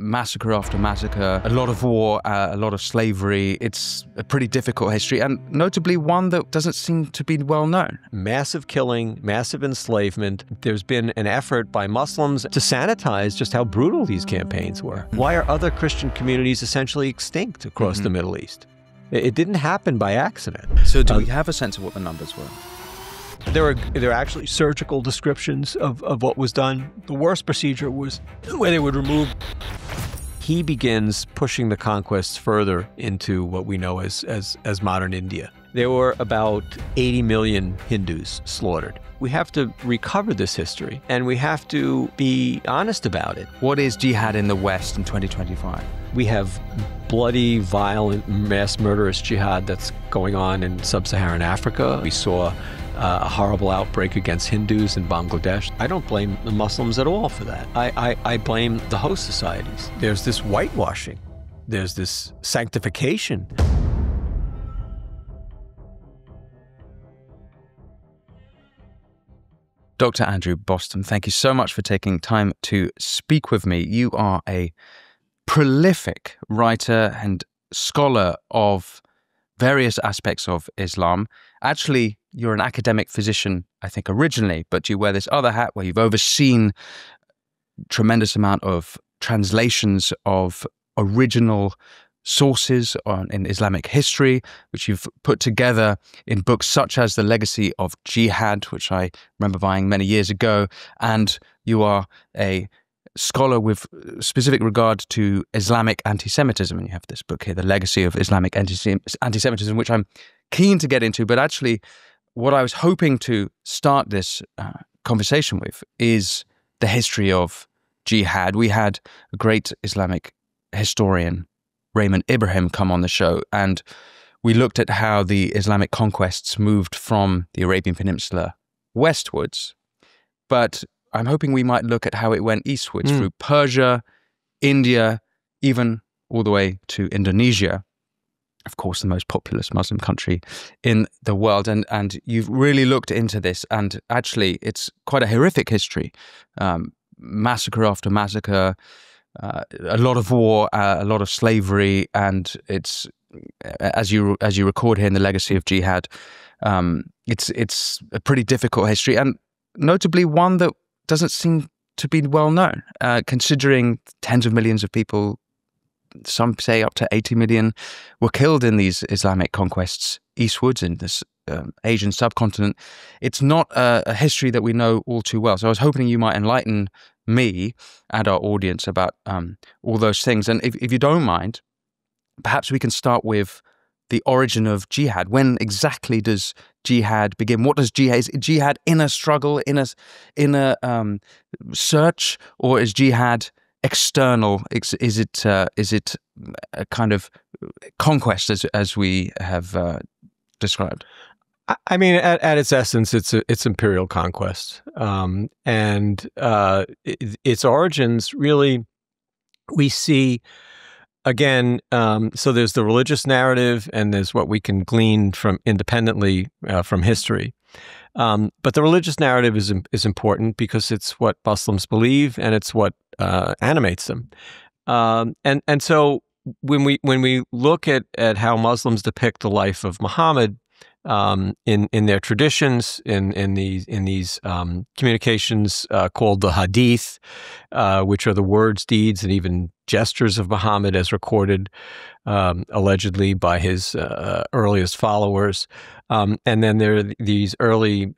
massacre after massacre, a lot of war, a lot of slavery. It's a pretty difficult history, and notably one that doesn't seem to be well known. Massive killing, massive enslavement. There's been an effort by Muslims to sanitize just how brutal these campaigns were. Why are other Christian communities essentially extinct across the Middle East? It didn't happen by accident. So do we have a sense of what the numbers were? There are actually surgical descriptions of what was done. The worst procedure was where they would remove. He begins pushing the conquests further into what we know as modern India. There were about 80 million Hindus slaughtered. We have to recover this history, and we have to be honest about it. What is jihad in the West in 2025? We have bloody, violent, mass murderous jihad that's going on in sub-Saharan Africa. We saw a horrible outbreak against Hindus in Bangladesh. I don't blame the Muslims at all for that. I blame the host societies. There's this whitewashing. There's this sanctification. Dr. Andrew Bostom, thank you so much for taking time to speak with me. You are a prolific writer and scholar of various aspects of Islam. Actually, you're an academic physician, I think, originally, but you wear this other hat where you've overseen tremendous amount of translations of original sources in Islamic history, which you've put together in books such as The Legacy of Jihad, which I remember buying many years ago, and you are a scholar with specific regard to Islamic anti-Semitism, and you have this book here, The Legacy of Islamic Anti-Semitism, which I'm keen to get into. But actually, what I was hoping to start this conversation with is the history of jihad. We had a great Islamic historian, Raymond Ibrahim, come on the show, and we looked at how the Islamic conquests moved from the Arabian Peninsula westwards, but I'm hoping we might look at how it went eastwards through Persia, India, even all the way to Indonesia, of course, the most populous Muslim country in the world. And you've really looked into this, and actually it's quite a horrific history. Massacre after massacre, a lot of war, a lot of slavery, and it's, as you record here in The Legacy of Jihad, it's a pretty difficult history, and notably one that doesn't seem to be well known, considering tens of millions of people, some say up to 80 million, were killed in these Islamic conquests eastwards in this Asian subcontinent. It's not a history that we know all too well. So I was hoping you might enlighten me and our audience about all those things. And if you don't mind, perhaps we can start with the origin of jihad. When exactly does jihad begin? What does jihad? Is jihad in a struggle, in a search, or is jihad external? Is it a kind of conquest as we have described? I mean, at its essence, it's imperial conquest, and its origins really we see. Again, so there's the religious narrative, and there's what we can glean from independently from history. But the religious narrative is important because it's what Muslims believe, and it's what animates them. And so when we look at how Muslims depict the life of Muhammad in their traditions, in these communications called the Hadith, which are the words, deeds, and even gestures of Muhammad as recorded allegedly by his earliest followers. And then there are these early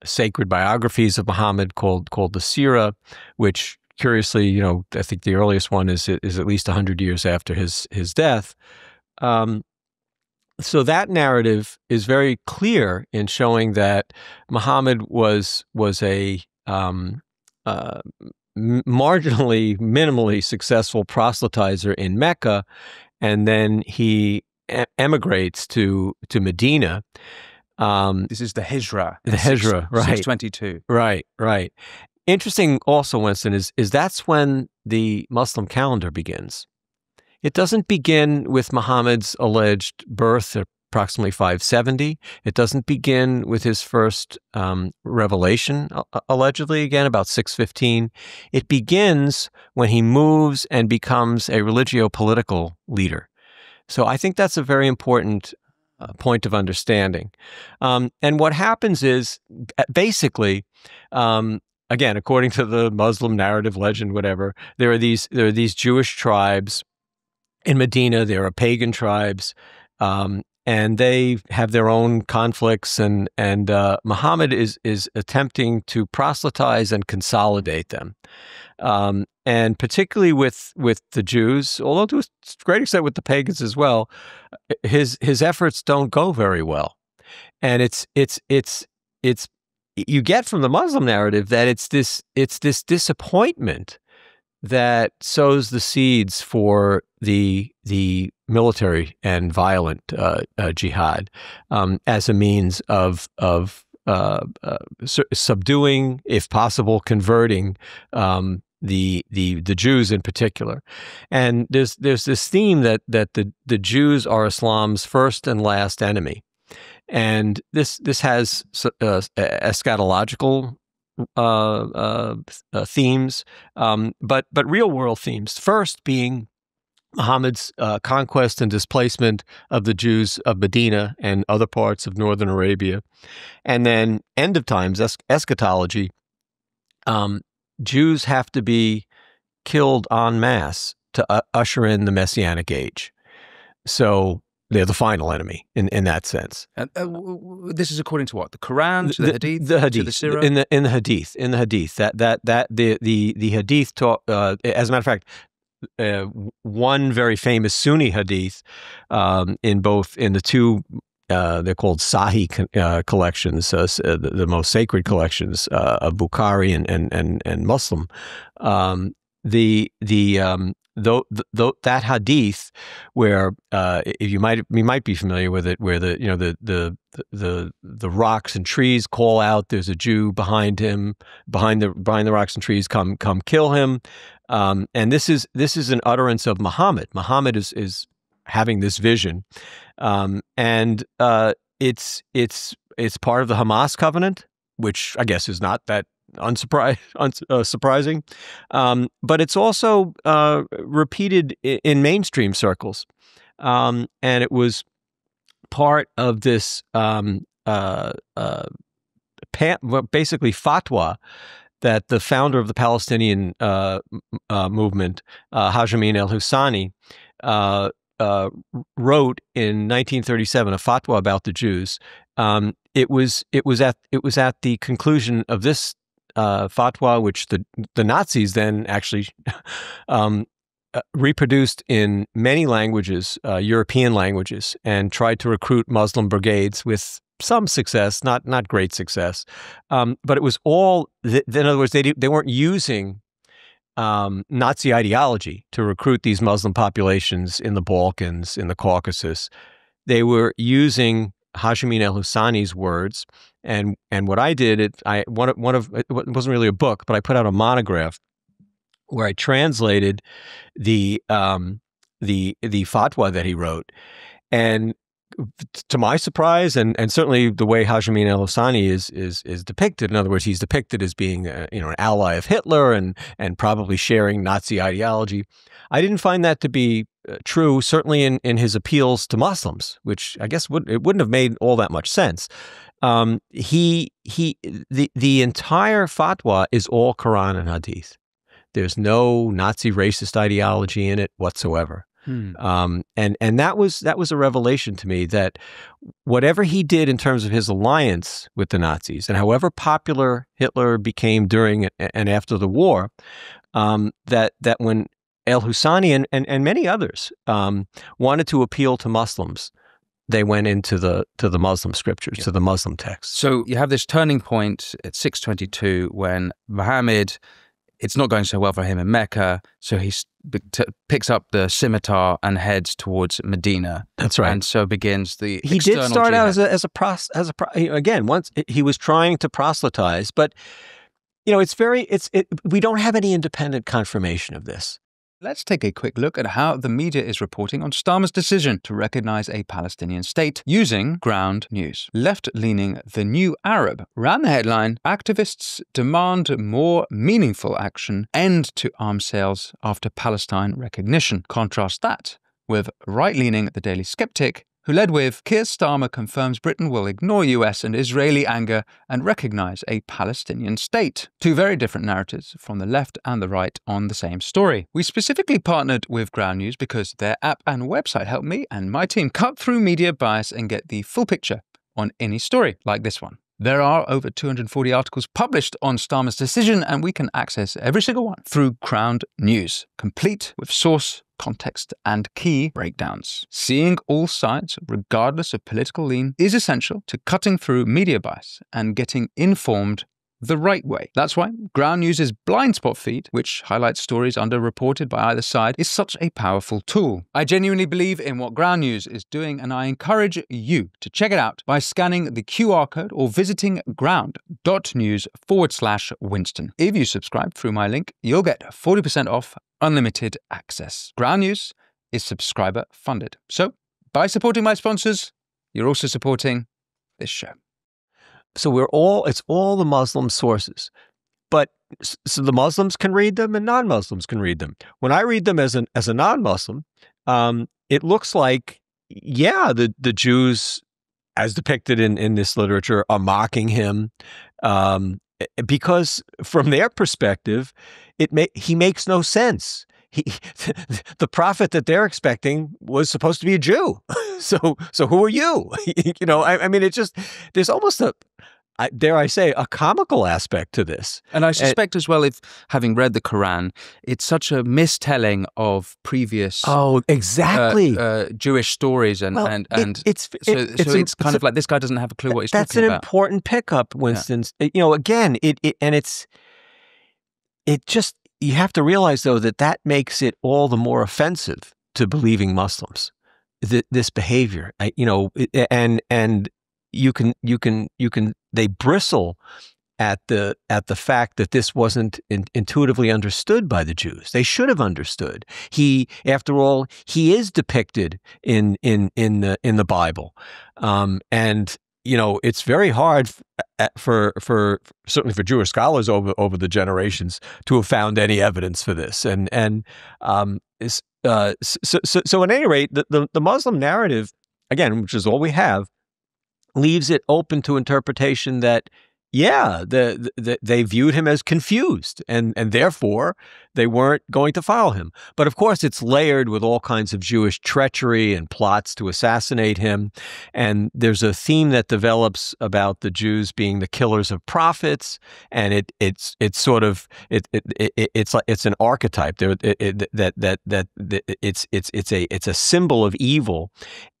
sacred biographies of Muhammad called the Sirah, which curiously, I think the earliest one is at least 100 years after his death. So that narrative is very clear in showing that Muhammad was a marginally, minimally successful proselytizer in Mecca, and then he emigrates to Medina. This is the Hijra. The Hijra, right. 622. Right. Interesting also, Winston, is that's when the Muslim calendar begins. It doesn't begin with Muhammad's alleged birth or approximately 570. It doesn't begin with his first revelation, allegedly, again, about 615. It begins when he moves and becomes a religio-political leader. So I think that's a very important point of understanding. And what happens is, basically, again, according to the Muslim narrative, legend, whatever, there are these Jewish tribes in Medina. There are pagan tribes, and they have their own conflicts. And Muhammad is attempting to proselytize and consolidate them, and particularly with the Jews, although to a great extent with the pagans as well. His efforts don't go very well, and it's you get from the Muslim narrative that it's this disappointment that sows the seeds for the military and violent jihad as a means of subduing, if possible, converting the Jews in particular. And there's this theme that the Jews are Islam's first and last enemy. And this has eschatological themes, but real world themes. First being Muhammad's conquest and displacement of the Jews of Medina and other parts of northern Arabia, and then end of times eschatology. Jews have to be killed en masse to usher in the Messianic age. So they're the final enemy in that sense. This is according to what? The Quran, to the Hadith, the Hadith, to the Sirah? In the Hadith. The Hadith taught. As a matter of fact, one very famous Sunni Hadith in the two. They're called Sahih collections, the most sacred collections of Bukhari and Muslim. That hadith, where you might be familiar with it, where the rocks and trees call out, there's a Jew behind him, behind the rocks and trees, come kill him, and this is an utterance of Muhammad. Muhammad is having this vision, and it's part of the Hamas covenant, which I guess is not that surprising, but it's also repeated in mainstream circles, and it was part of this basically fatwa that the founder of the Palestinian movement, Haj Amin al-Husseini, wrote in 1937 a fatwa about the Jews. It was at the conclusion of this fatwa, which the Nazis then actually reproduced in many languages, European languages, and tried to recruit Muslim brigades with some success, not great success. But it was all, in other words, they weren't using Nazi ideology to recruit these Muslim populations in the Balkans, in the Caucasus. They were using Haj Amin al-Husseini's words, and what I did, it wasn't really a book, but I put out a monograph where I translated the fatwa that he wrote, and to my surprise, and certainly the way Haj Amin al-Husseini is depicted, in other words, he's depicted as being an ally of Hitler and probably sharing Nazi ideology. I didn't find that to be true, certainly in his appeals to Muslims, which I guess it wouldn't have made all that much sense. The entire fatwa is all Quran and Hadith. There's no Nazi racist ideology in it whatsoever. And that was a revelation to me, that whatever he did in terms of his alliance with the Nazis, and however popular Hitler became during and after the war, that when al-Husseini and many others wanted to appeal to Muslims, they went into the Muslim scriptures, to the Muslim texts. So you have this turning point at 622 when Muhammad, it's not going so well for him in Mecca, so he picks up the scimitar and heads towards Medina. That's right. And so begins the He external did start out jihad. again, once he was trying to proselytize, but we don't have any independent confirmation of this. Let's take a quick look at how the media is reporting on Starmer's decision to recognize a Palestinian state using ground news. Left-leaning The New Arab ran the headline, "Activists demand more meaningful action, end to arms sales after Palestine recognition." Contrast that with right-leaning The Daily Skeptic, who led with, "Keir Starmer confirms Britain will ignore US and Israeli anger and recognize a Palestinian state." Two very different narratives from the left and the right on the same story. We specifically partnered with Ground News because their app and website help me and my team cut through media bias and get the full picture on any story like this one. There are over 240 articles published on Starmer's decision, and we can access every single one through Ground News, complete with source, context, and key breakdowns. Seeing all sides, regardless of political lean, is essential to cutting through media bias and getting informed the right way. That's why Ground News' blind spot feed, which highlights stories underreported by either side, is such a powerful tool. I genuinely believe in what Ground News is doing, and I encourage you to check it out by scanning the QR code or visiting ground.news/Winston. If you subscribe through my link, you'll get 40% off unlimited access. Ground News is subscriber funded. So by supporting my sponsors, you're also supporting this show. So it's all the Muslim sources, but so the Muslims can read them and non-Muslims can read them. When I read them as a non-Muslim, it looks like, yeah, the Jews, as depicted in this literature, are mocking him, because from their perspective, he makes no sense. The prophet that they're expecting was supposed to be a Jew. So who are you? I mean, it just, there's almost dare I say, a comical aspect to this. And I suspect as well, if having read the Quran, it's such a mistelling of previous Jewish stories it's kind of like this guy doesn't have a clue what he's talking about. That's an important pickup, Winston. Yeah. Again, you have to realize though that makes it all the more offensive to believing Muslims. This behavior, and they bristle at the fact that this wasn't intuitively understood by the Jews. They should have understood. After all, he is depicted in the Bible, and it's very hard for certainly for Jewish scholars over the generations to have found any evidence for this. So at any rate, the Muslim narrative, again, which is all we have, leaves it open to interpretation that, yeah, they viewed him as confused, and therefore they weren't going to follow him. But of course, it's layered with all kinds of Jewish treachery and plots to assassinate him. And there's a theme that develops about the Jews being the killers of prophets, and it's an archetype there it's a symbol of evil.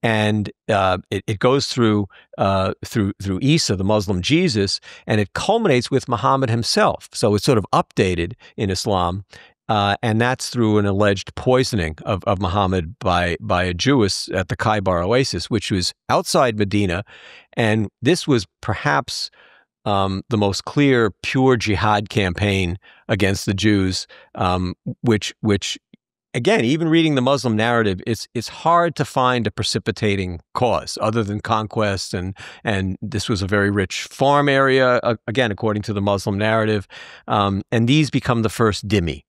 And it goes through Isa, the Muslim Jesus, and it culminates with Muhammad himself. So it's sort of updated in Islam, and that's through an alleged poisoning of Muhammad by a Jewess at the Khaybar Oasis, which was outside Medina. And this was perhaps the most clear, pure jihad campaign against the Jews, which again, even reading the Muslim narrative, it's hard to find a precipitating cause other than conquest, and this was a very rich farm area, again, according to the Muslim narrative, and these become the first dhimmi,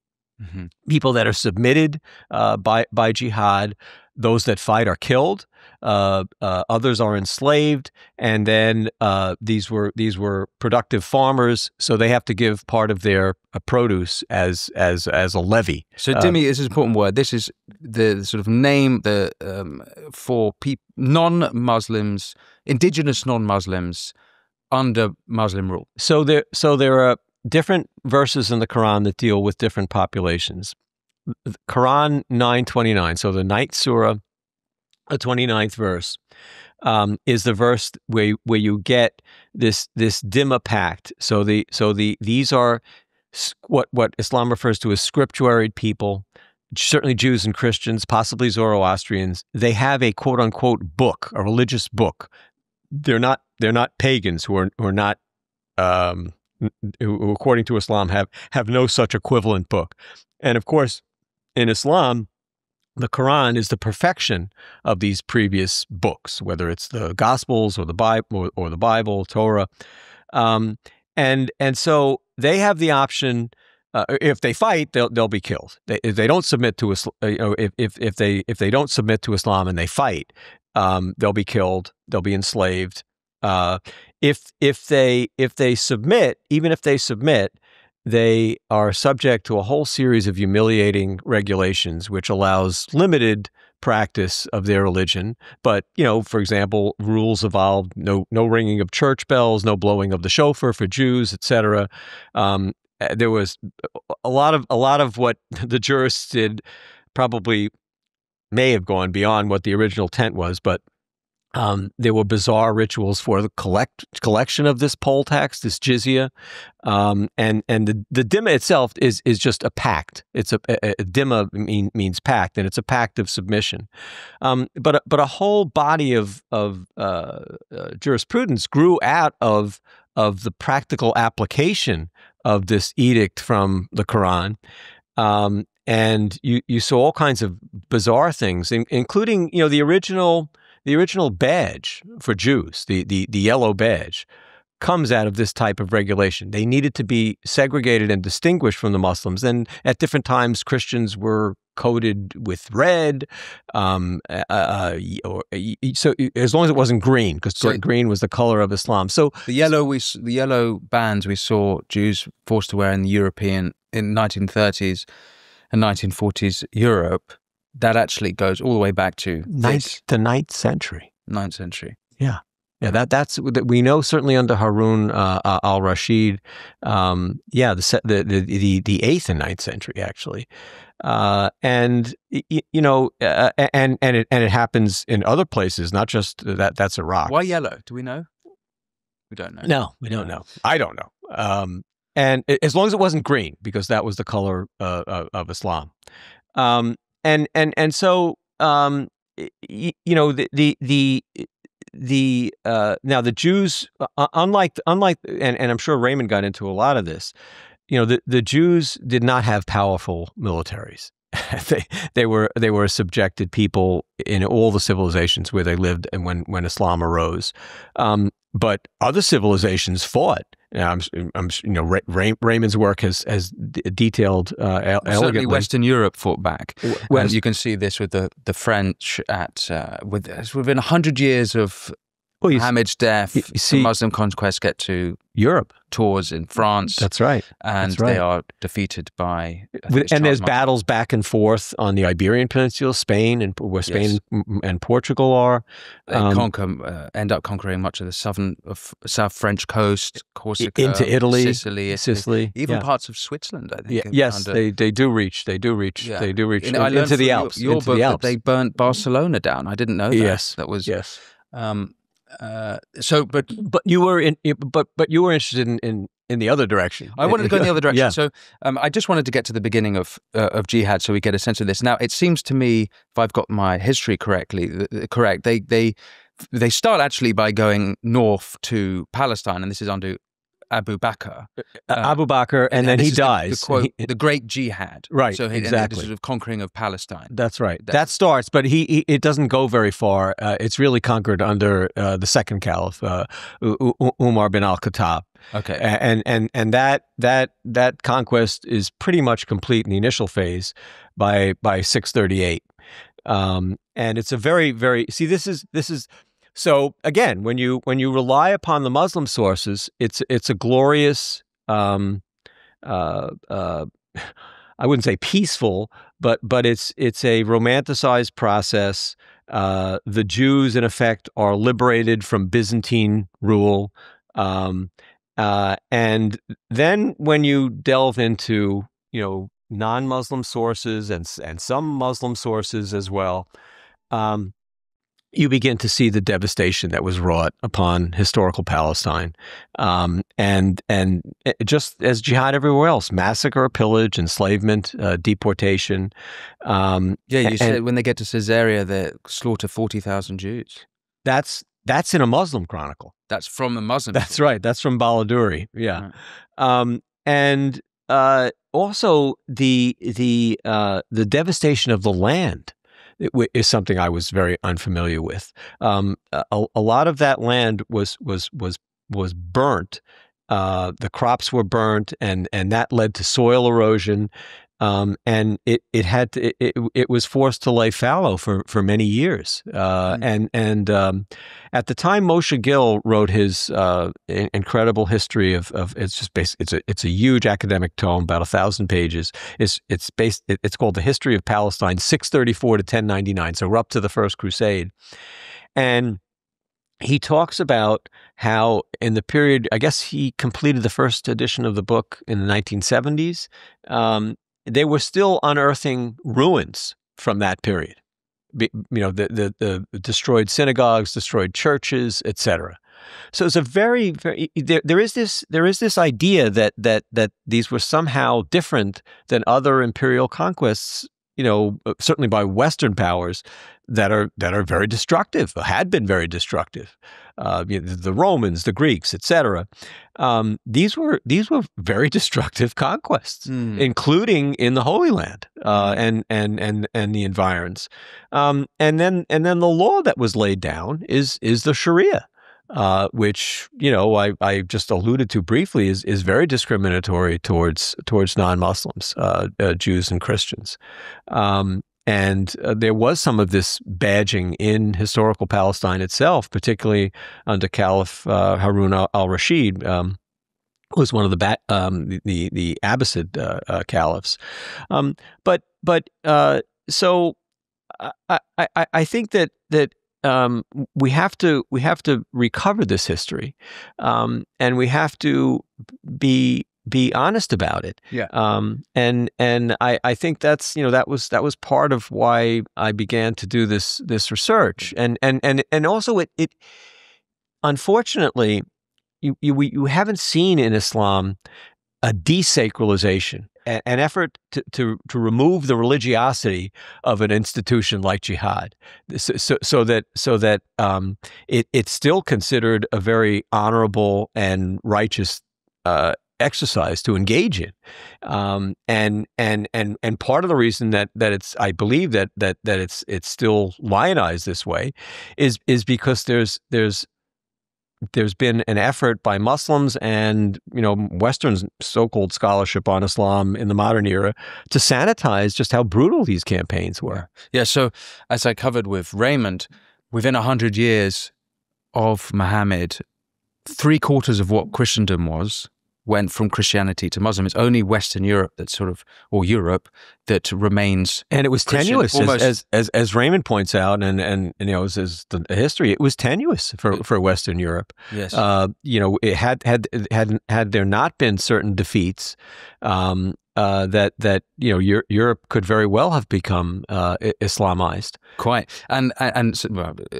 people that are submitted by jihad. Those that fight are killed, others are enslaved, and then these were productive farmers, so they have to give part of their produce as a levy. So dhimmi is an important word. This is the sort of name for non-Muslims, indigenous non-Muslims under Muslim rule. So there are different verses in the Quran that deal with different populations. Quran 9:29, so the 9th surah, the 29th verse, is the verse where you get this dhimma pact. So these are what Islam refers to as scripturaried people, certainly Jews and Christians, possibly Zoroastrians. They have a quote unquote book, a religious book. They're not pagans who are not who according to Islam have no such equivalent book. And of course, in Islam, the Quran is the perfection of these previous books, whether it's the Gospels or the Bible, Torah, and so they have the option. If they fight, they'll be killed. If they don't submit to if they don't submit to Islam and they fight, they'll be killed. They'll be enslaved. If they submit, even if they submit, they are subject to a whole series of humiliating regulations, which allows limited practice of their religion. But, for example, rules evolved: no ringing of church bells, no blowing of the shofar for Jews, etc. There was a lot of what the jurists did probably may have gone beyond what the original intent was, but there were bizarre rituals for the collection of this poll tax, this jizya, and the dhimma itself is just a pact. It's a dhimma means pact, and it's a pact of submission. But a whole body of jurisprudence grew out of the practical application of this edict from the Quran. And you saw all kinds of bizarre things, including the original badge for Jews, the yellow badge, comes out of this type of regulation. They needed to be segregated and distinguished from the Muslims. And at different times, Christians were coded with red, so as long as it wasn't green, because green was the color of Islam. So the yellow bands we saw Jews forced to wear in the 1930s and 1940s Europe, that actually goes all the way back to the 9th century. 9th century. Yeah. Yeah, that's we know certainly under Harun al-Rashid. The 8th and 9th century actually, and it happens in other places, not just that's Iraq. Why yellow? Do we know? We don't know. No, we don't know. I don't know. And as long as it wasn't green, because that was the color of Islam. And so now the Jews, unlike, and I'm sure Raymond got into a lot of this, the Jews did not have powerful militaries. They were a subjected people in all the civilizations where they lived and when Islam arose. But other civilizations fought. Raymond's work has detailed elegantly. Certainly, Western Europe fought back. And you can see this with the French within 100 years of Muhammad's death. The Muslim conquests get to Europe, tours in France. That's right, and they are defeated by. And there's battles back and forth on the Iberian Peninsula, Spain and where Spain and Portugal are. They end up conquering much of the South French coast, Corsica, into Italy, Sicily, even parts of Switzerland. I think. Yes, they do reach. They do reach into the Alps. Your book that they burnt Barcelona down. I didn't know that. Yes, that was yes. But you were interested in the other direction. I wanted to go in the other direction. Yeah. So I just wanted to get to the beginning of jihad, so we get a sense of this. Now, it seems to me, if I've got my history correct, they start actually by going north to Palestine, and this is under Abu Bakr. And then he dies. The Great Jihad. Right, So exactly. The sort of conquering of Palestine. That's right. That starts, but it doesn't go very far. It's really conquered under the second caliph, Umar bin al-Khattab. Okay. And that conquest is pretty much complete in the initial phase by 638. And it's a very, very, see, this is. So again, when you rely upon the Muslim sources, it's a glorious, I wouldn't say peaceful, but it's a romanticized process. The Jews, in effect, are liberated from Byzantine rule, and then when you delve into non-Muslim sources and some Muslim sources as well. You begin to see the devastation that was wrought upon historical Palestine, and just as jihad everywhere else, massacre, pillage, enslavement, deportation. You said when they get to Caesarea, they slaughter 40,000 Jews. That's in a Muslim chronicle. That's from the Muslim. That's right. That's from Baladuri. Yeah, right. also the devastation of the land is something I was very unfamiliar with. A lot of that land was burnt. The crops were burnt, and that led to soil erosion. And it was forced to lay fallow for many years. And at the time, Moshe Gil wrote his incredible history of it's just it's a huge academic tome, about 1,000 pages. It's called The History of Palestine, 634 to 1099. So we're up to the First Crusade, and he talks about how in the period, I guess he completed the first edition of the book in the 1970s. They were still unearthing ruins from that period. The destroyed synagogues, destroyed churches, etc. So it's a very, very there is this idea that these were somehow different than other imperial conquests. Certainly by Western powers that are very destructive, had been very destructive. The Romans, the Greeks, etc. These were very destructive conquests, including in the Holy Land and the environs. And then the law that was laid down is the Sharia. Which I just alluded to briefly is very discriminatory towards non-Muslims, Jews and Christians, and there was some of this badging in historical Palestine itself, particularly under Caliph Harun al-Rashid, who was one of the Abbasid caliphs. So I think that. We have to recover this history, and we have to be honest about it. Yeah. And I think that was part of why I began to do this research, and also it unfortunately you haven't seen in Islam a desacralization, an effort to remove the religiosity of an institution like jihad, so that it's still considered a very honorable and righteous exercise to engage in, and part of the reason that it's, I believe that it's still lionized this way is because there's been an effort by Muslims and Western so-called scholarship on Islam in the modern era to sanitize just how brutal these campaigns were. Yeah. So as I covered with Raymond, within 100 years of Muhammad, 3/4 of what Christendom went from Christianity to Muslim. It's only Western Europe or Europe that remains. And it was tenuous, as Raymond points out, and as the history, it was tenuous for Western Europe. Yes. It had there not been certain defeats, that Europe could very well have become Islamized. Quite, and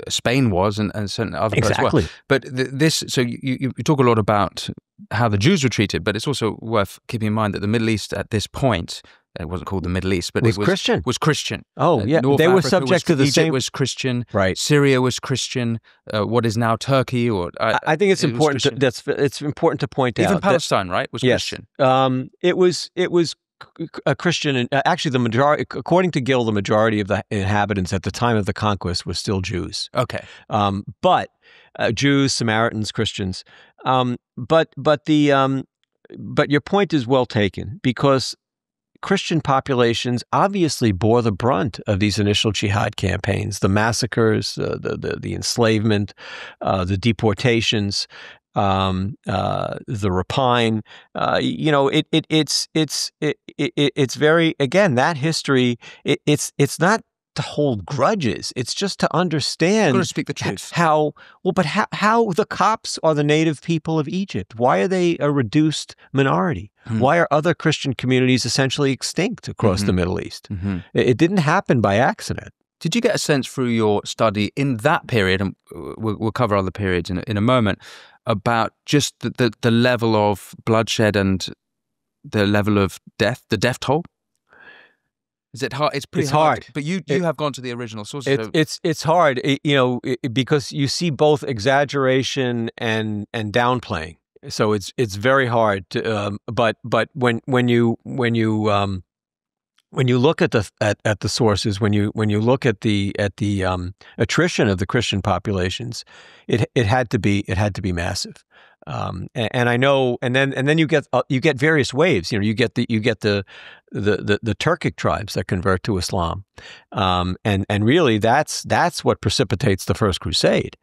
Spain was, and certain other places as well. But so you talk a lot about how the Jews were treated, but it's also worth keeping in mind that the Middle East at this point, it wasn't called the Middle East, but it was Christian. Was Christian. Oh, yeah. North they Africa were subject to the Egypt same. Was Christian. Right. Syria was Christian. What is now Turkey, I think it's important. It's important to point out. Even Palestine, right, was Christian. It was a Christian, and actually the majority, according to Gill, the majority of the inhabitants at the time of the conquest was still Jews. Okay. But Jews, Samaritans, Christians. But your point is well taken, because Christian populations obviously bore the brunt of these initial jihad campaigns, the massacres, the enslavement, the deportations, the rapine. It's very, again, that history. It's not to hold grudges. It's just to understand. Got to speak the truth. How the Copts are the native people of Egypt. Why are they a reduced minority? Why are other Christian communities essentially extinct across the Middle East? It didn't happen by accident. Did you get a sense through your study in that period, and we'll cover other periods in a moment, about just the level of bloodshed and the level of death, the death toll? Is it hard? It's pretty hard. But you have gone to the original sources. It's hard, because you see both exaggeration and downplaying So it's very hard to. But when you look at the sources, when you look at the attrition of the Christian populations, it had to be massive. And I know, and then you get various waves. You get the Turkic tribes that convert to Islam, and really that's what precipitates the First Crusade,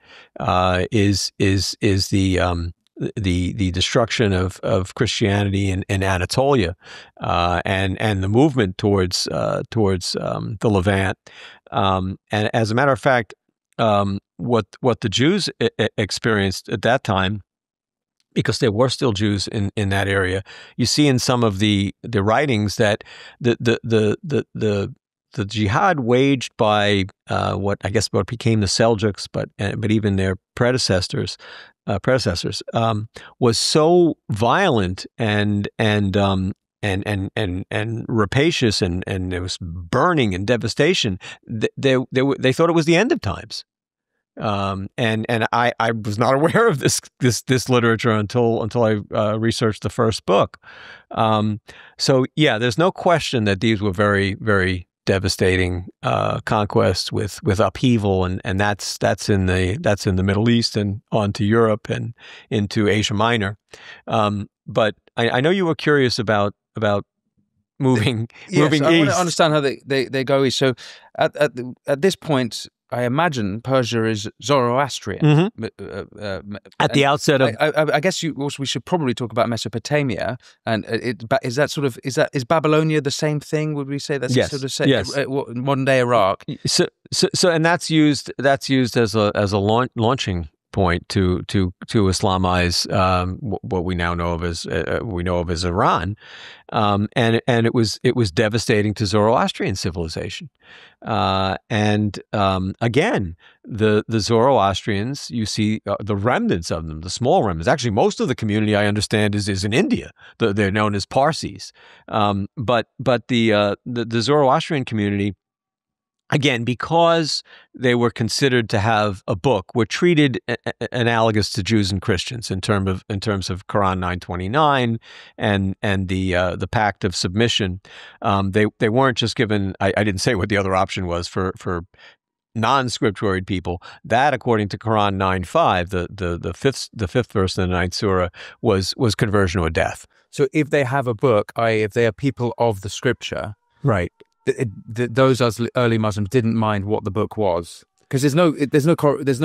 is the destruction of Christianity in Anatolia, and the movement towards the Levant. And as a matter of fact, what the Jews experienced at that time, because there were still Jews in that area, you see in some of the writings that the jihad waged by what became the Seljuks, but even their predecessors, was so violent and rapacious, and there was burning and devastation. They thought it was the end of times. And I was not aware of this literature until I researched the first book. So yeah, there's no question that these were very, very devastating conquests with upheaval, and that's in the Middle East and on to Europe and into Asia Minor. But I know you were curious about moving I east. want to understand how they go east. So at this point, I imagine Persia is Zoroastrian. At the outset of, I guess we should probably talk about Mesopotamia, and is Babylonia the same thing? Would we say that's modern day Iraq? So and that's used as a launching point to Islamize what we now know of as Iran, and it was devastating to Zoroastrian civilization, and again the Zoroastrians, you see the remnants of them, the small remnants. Actually, most of the community, I understand, is in India. They're known as Parsis, but the Zoroastrian community, again, because they were considered to have a book, were treated analogous to Jews and Christians in terms of Quran 929 and the Pact of Submission. They weren't just given. I didn't say what the other option was for non-scripturoid people. That, according to Quran 9:5, the fifth verse in the 9th surah, was conversion or death. So if they have a book, i.e., if they are people of the scripture, right? Those early Muslims didn't mind what the book was, because there's no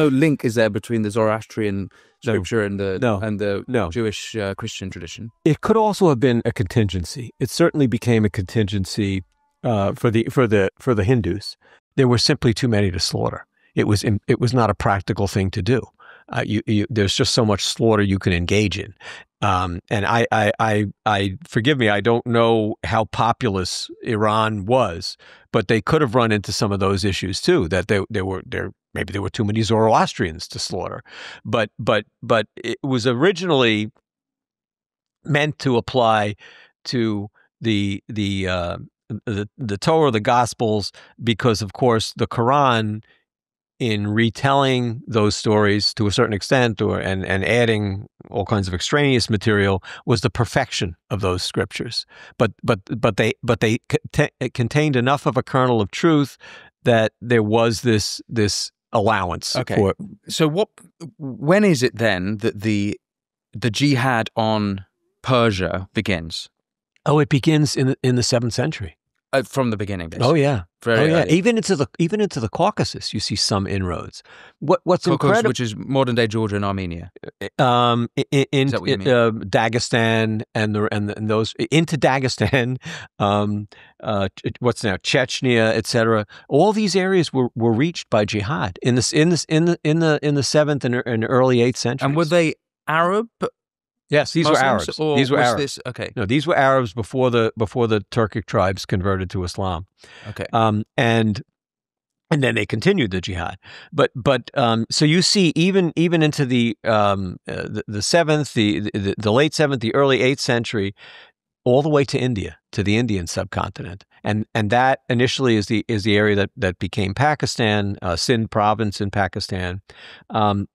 link, is there, between the Zoroastrian scripture and the Jewish Christian tradition? It could also have been a contingency. It certainly became a contingency for the Hindus. There were simply too many to slaughter. It was not a practical thing to do. There's just so much slaughter you can engage in. And I forgive me, I don't know how populous Iran was, but they could have run into some of those issues too, that maybe there were too many Zoroastrians to slaughter. But it was originally meant to apply to the Torah, the Gospels, because of course the Quran, in retelling those stories to a certain extent, and adding all kinds of extraneous material, was the perfection of those scriptures. But they contained enough of a kernel of truth that there was this allowance. Okay. So when is it then that the jihad on Persia begins? Oh, it begins in the 7th century. From the beginning, basically. Oh yeah, Early. Even into the Caucasus, you see some inroads. What's incredible, which is modern day Georgia and Armenia, is that what you mean? Dagestan and those into Dagestan, what's now Chechnya, etc. All these areas were reached by jihad in the 7th and early 8th centuries. And were they Arab? Yes, these Muslims, were Arabs. These were Arabs. Okay. No, these were Arabs before the Turkic tribes converted to Islam. Okay. And then they continued the jihad. But so you see even into the 7th, the late 7th, the early 8th century, all the way to India, to the Indian subcontinent, and that initially is the area that became Pakistan, Sindh province in Pakistan.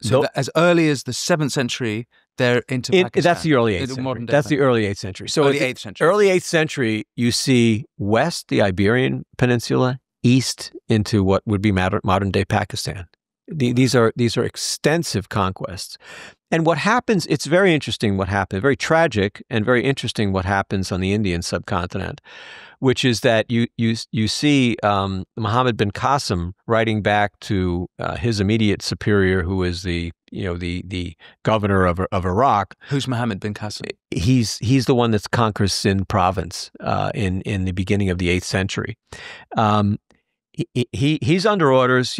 So as early as the 7th century, They're into Pakistan. That's the early 8th century. That's the early 8th century. So early 8th century. Early 8th century, you see west, the Iberian Peninsula, east into what would be modern-day Pakistan. These are extensive conquests. And what happens, it's very interesting what happened, very tragic and very interesting what happens on the Indian subcontinent, which is that you see Muhammad bin Qasim writing back to his immediate superior, who is the governor of Iraq. Who's Muhammad bin Qasim? He's the one that conquers Sindh province in the beginning of the 8th century. He's under orders,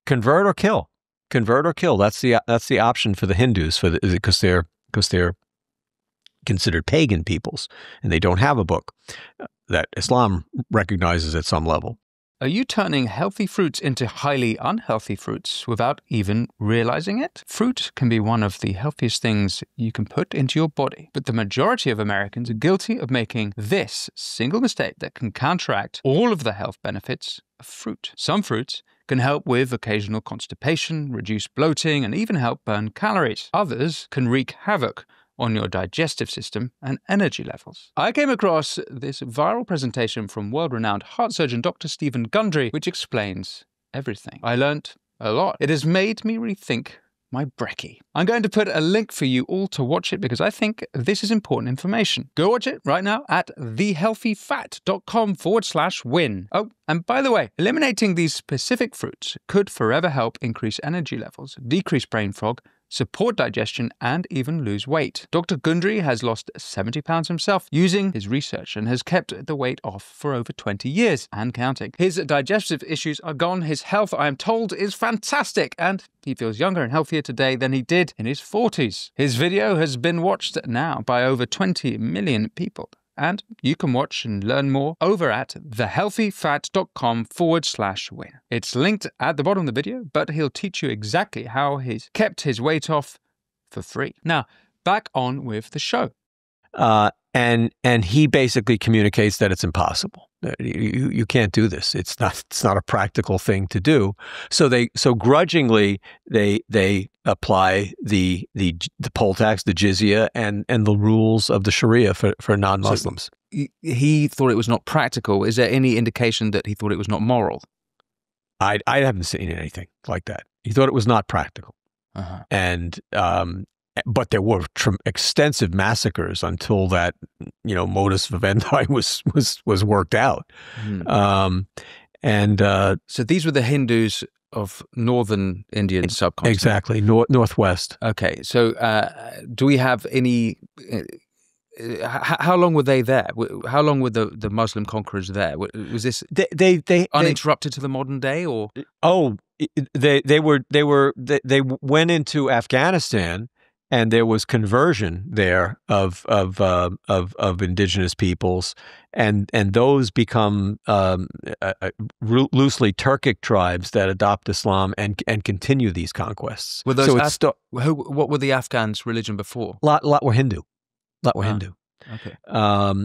convert or kill. Convert or kill. That's the option for the Hindus because they're considered pagan peoples and they don't have a book that Islam recognizes at some level. Are you turning healthy fruits into highly unhealthy fruits without even realizing it? Fruit can be one of the healthiest things you can put into your body, but the majority of Americans are guilty of making this single mistake that can counteract all of the health benefits of fruit. Some fruits can help with occasional constipation, reduce bloating, and even help burn calories. Others can wreak havoc on your digestive system and energy levels. I came across this viral presentation from world-renowned heart surgeon Dr. Stephen Gundry, which explains everything. I learnt a lot. It has made me rethink my brekkie. I'm going to put a link for you all to watch it because I think this is important information. Go watch it right now at thehealthyfat.com/win. Oh, and by the way, eliminating these specific fruits could forever help increase energy levels, decrease brain fog, support digestion, and even lose weight. Dr. Gundry has lost 70 pounds himself using his research and has kept the weight off for over 20 years and counting. His digestive issues are gone. His health, I am told, is fantastic, and he feels younger and healthier today than he did in his 40s. His video has been watched now by over 20 million people. And you can watch and learn more over at thehealthyfat.com/win. It's linked at the bottom of the video, but he'll teach you exactly how he's kept his weight off for free. Now, back on with the show. And he basically communicates that it's impossible. You can't do this. It's not a practical thing to do. So grudgingly they apply the poll tax, the jizya, and the rules of the Sharia for non-Muslims. So he thought it was not practical. Is there any indication that he thought it was not moral? I haven't seen anything like that. He thought it was not practical, and but there were extensive massacres until that modus vivendi was worked out. So these were the Hindus of northern Indian subcontinent. Exactly, northwest. Okay, so do we have any? How long were they there? How long were the Muslim conquerors there? Was this they uninterrupted to the modern day, or? Oh, they went into Afghanistan. And there was conversion there of indigenous peoples, and those become loosely Turkic tribes that adopt Islam and continue these conquests. Were those what were the Afghans' religion before? Lot were Hindu. Hindu. Okay.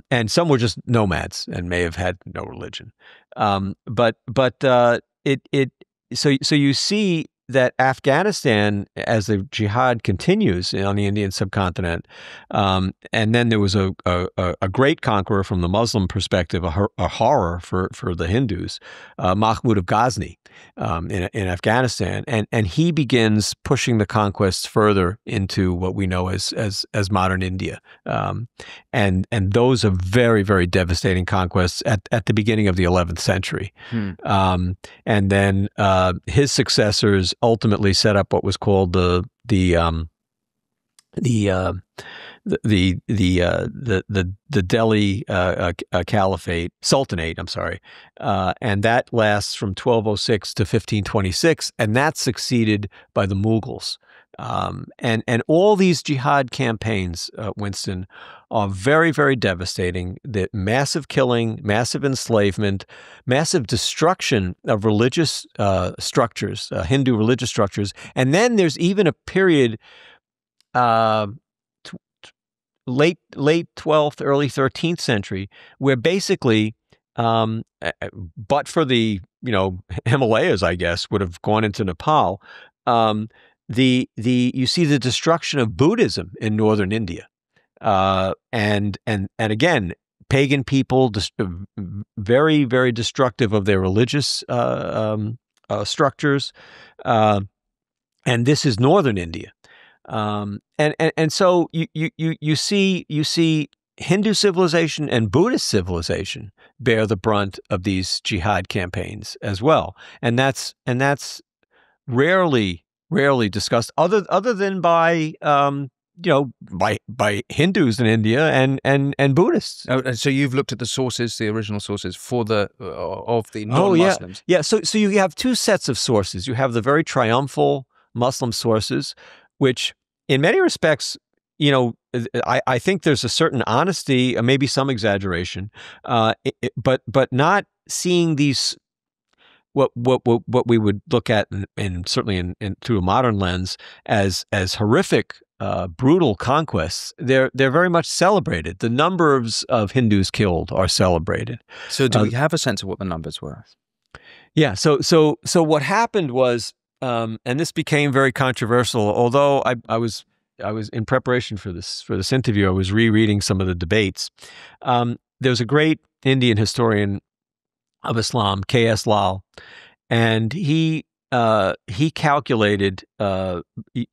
And some were just nomads and may have had no religion. So you see that Afghanistan, as the jihad continues on the Indian subcontinent, and then there was a great conqueror from the Muslim perspective, a horror for the Hindus, Mahmud of Ghazni in Afghanistan, and he begins pushing the conquests further into what we know as modern India, and those are very, very devastating conquests at the beginning of the 11th century, and then his successors ultimately set up what was called the Delhi Caliphate, Sultanate, I'm sorry, and that lasts from 1206 to 1526, and that's succeeded by the Mughals. And all these jihad campaigns, Winston, are very, very devastating. The massive killing, massive enslavement, massive destruction of religious structures, Hindu religious structures. And then there's even a period, late 12th, early 13th century, where basically, but for the Himalayas, I guess, would have gone into Nepal. you see the destruction of Buddhism in northern India, and again, pagan people, very, very destructive of their religious structures, and this is northern India, and so you see Hindu civilization and Buddhist civilization bear the brunt of these jihad campaigns as well, and that's rarely discussed, other than by by Hindus in India and Buddhists. Oh, so you've looked at the sources, the original sources for of the non-Muslims. Yeah. So you have two sets of sources. You have the very triumphal Muslim sources, which in many respects, I think there's a certain honesty, maybe some exaggeration, but not seeing these what we would look at in certainly in through a modern lens as horrific, brutal conquests. They're very much celebrated. The numbers of Hindus killed are celebrated. So do we have a sense of what the numbers were? Yeah. So what happened was, and this became very controversial. Although I was in preparation for this interview, I was rereading some of the debates. There's a great Indian historian of Islam, K.S. Lal, and he calculated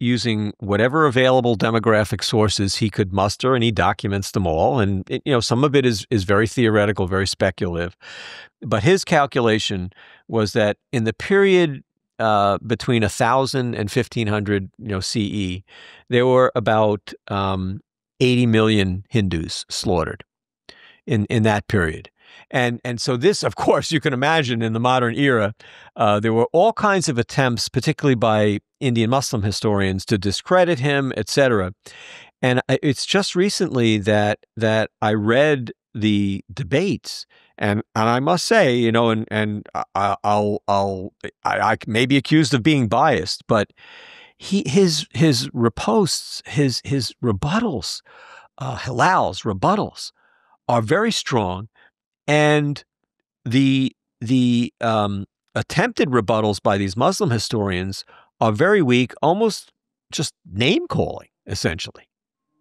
using whatever available demographic sources he could muster, and he documents them all. And some of it is very theoretical, very speculative. But his calculation was that in the period between 1000 and 1500, CE, there were about 80 million Hindus slaughtered in that period. And so this, of course, you can imagine in the modern era, there were all kinds of attempts, particularly by Indian Muslim historians, to discredit him, etc. And it's just recently that I read the debates, and I must say, and I may be accused of being biased, but his reposts, his rebuttals, Hilal's rebuttals are very strong. And the attempted rebuttals by these Muslim historians are very weak, almost just name calling, essentially.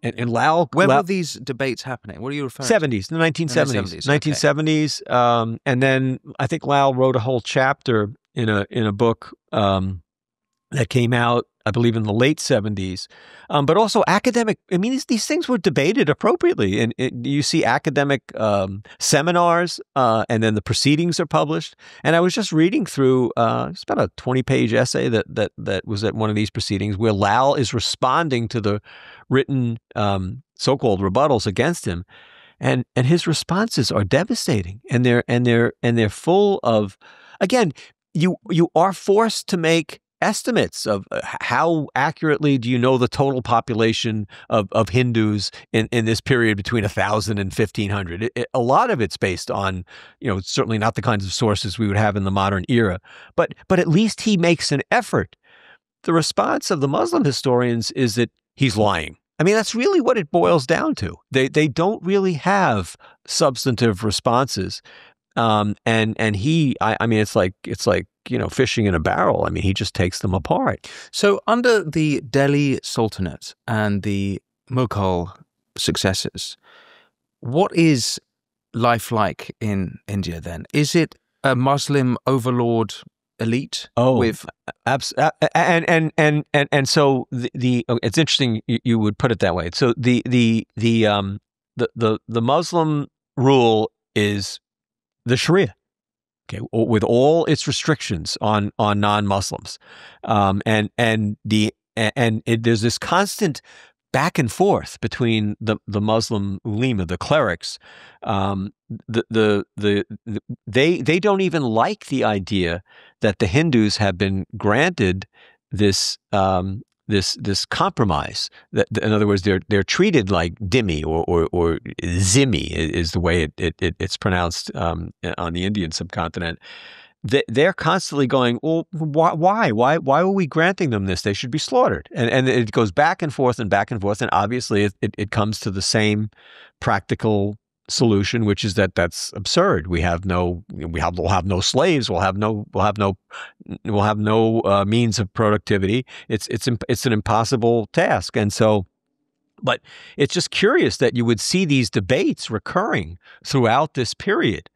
And Lal, where were these debates happening? What are you referring to? 70s, the 1970s, 1970s. Okay. And then I think Lal wrote a whole chapter in a book that came out, I believe, in the late 70s, but also academic. I mean, these things were debated appropriately, and you see academic seminars, and then the proceedings are published. And I was just reading through it's about a 20-page essay that was at one of these proceedings, where Lal is responding to the written so-called rebuttals against him, and his responses are devastating, and they're full of, again, you are forced to make estimates of how accurately do you know the total population of Hindus in this period between 1000 and 1500. A lot of it's based on, certainly not the kinds of sources we would have in the modern era, but at least he makes an effort. The response of the Muslim historians is that he's lying. I mean, that's really what it boils down to. They don't really have substantive responses. And he, I mean, it's like, fishing in a barrel. I mean, he just takes them apart. So under the Delhi Sultanate and the Mughal successors, what is life like in India then? Is it a Muslim overlord elite? And so it's interesting you would put it that way. So the Muslim rule is the Sharia. Okay, with all its restrictions on non-Muslims, there's this constant back and forth between the Muslim ulema, the clerics. They don't even like the idea that the Hindus have been granted this compromise. That, in other words, they're treated like dhimmi or zimmi is the way it's pronounced on the Indian subcontinent. They're constantly going, well, why are we granting them this? They should be slaughtered. And it goes back and forth, and obviously it comes to the same practical solution, which is that's absurd. We'll have no slaves. We'll have no means of productivity. It's an impossible task, and so. But it's just curious that you would see these debates recurring throughout this period.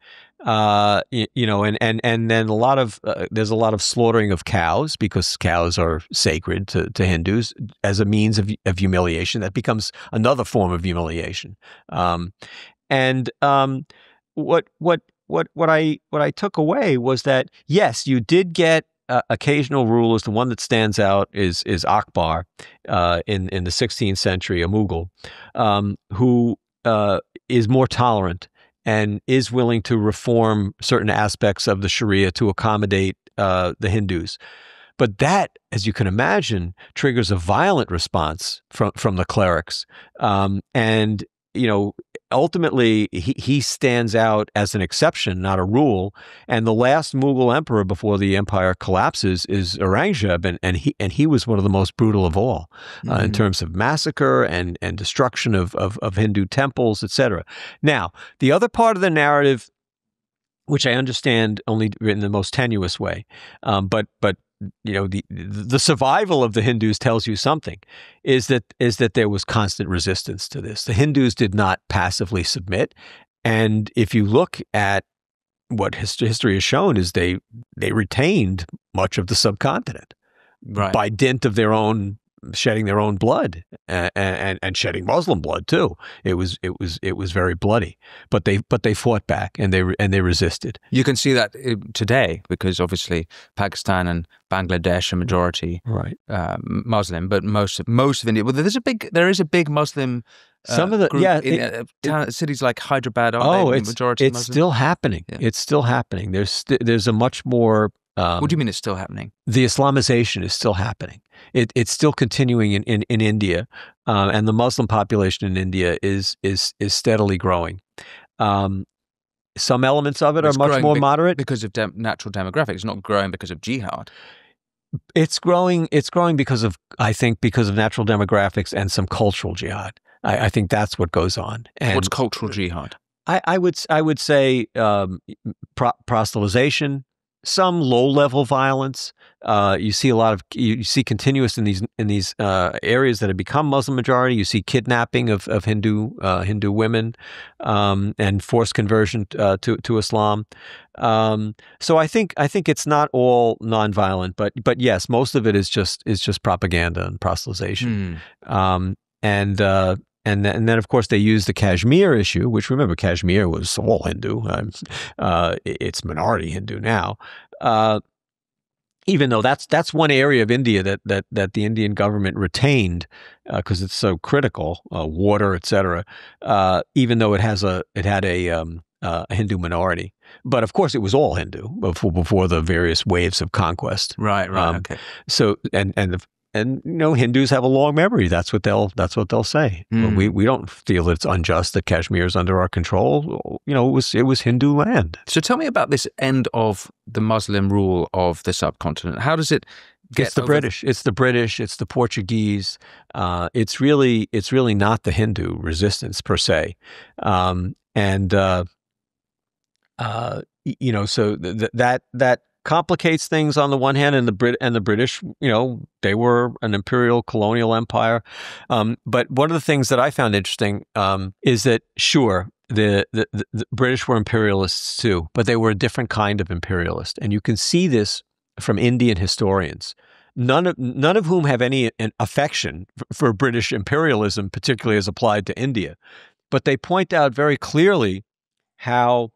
And then there's a lot of slaughtering of cows because cows are sacred to Hindus as a means of humiliation. That becomes another form of humiliation. What I took away was that yes, you did get occasional rulers. The one that stands out is Akbar in the 16th century, a Mughal, who is more tolerant and is willing to reform certain aspects of the Sharia to accommodate the Hindus. But that, as you can imagine, triggers a violent response from the clerics. And ultimately, he stands out as an exception, not a rule. And the last Mughal emperor before the empire collapses is Aurangzeb, and he was one of the most brutal of all in terms of massacre and destruction of Hindu temples, etc. Now, the other part of the narrative, which I understand only in the most tenuous way, but the survival of the Hindus tells you something, is that there was constant resistance to this. The Hindus did not passively submit, and if you look at what history has shown, is they retained much of the subcontinent by dint of their own shedding their own blood and shedding Muslim blood too. It was very bloody, but they fought back and they resisted. You can see that today because obviously Pakistan and Bangladesh are majority Muslim, but most of India. Well, there is a big Muslim. Some of the cities like Hyderabad are majority it's Muslim? Still happening. Yeah. It's still happening. There's a much more. What do you mean it's still happening? The Islamization is still happening. It's still continuing in India, and the Muslim population in India is steadily growing. Some elements of it are much more moderate because of natural demographics. It's not growing because of jihad. It's growing because of natural demographics and some cultural jihad. I think that's what goes on. And what's cultural jihad? I would say proselytization, some low-level violence. You see continuous in these areas that have become Muslim majority. You see kidnapping of Hindu women and forced conversion to Islam. So I think it's not all nonviolent, but yes, most of it is just propaganda and proselytization. And then, of course, they used the Kashmir issue, which, remember, Kashmir was all Hindu. It's minority Hindu now. Even though that's one area of India that the Indian government retained because it's so critical, water, etc. Even though it had a Hindu minority, but of course it was all Hindu before the various waves of conquest. Right. Okay. So and Hindus have a long memory. That's what they'll say. We don't feel that it's unjust that Kashmir is under our control. It was Hindu land. So tell me about this end of the Muslim rule of the subcontinent. How does it get? It's the British. It's the British. It's the Portuguese. It's really not the Hindu resistance per se. So that complicates things on the one hand, and the British, they were an imperial colonial empire. But one of the things that I found interesting is that sure, the British were imperialists too, but they were a different kind of imperialist, and you can see this from Indian historians. None of whom have any affection for British imperialism, particularly as applied to India, but they point out very clearly how.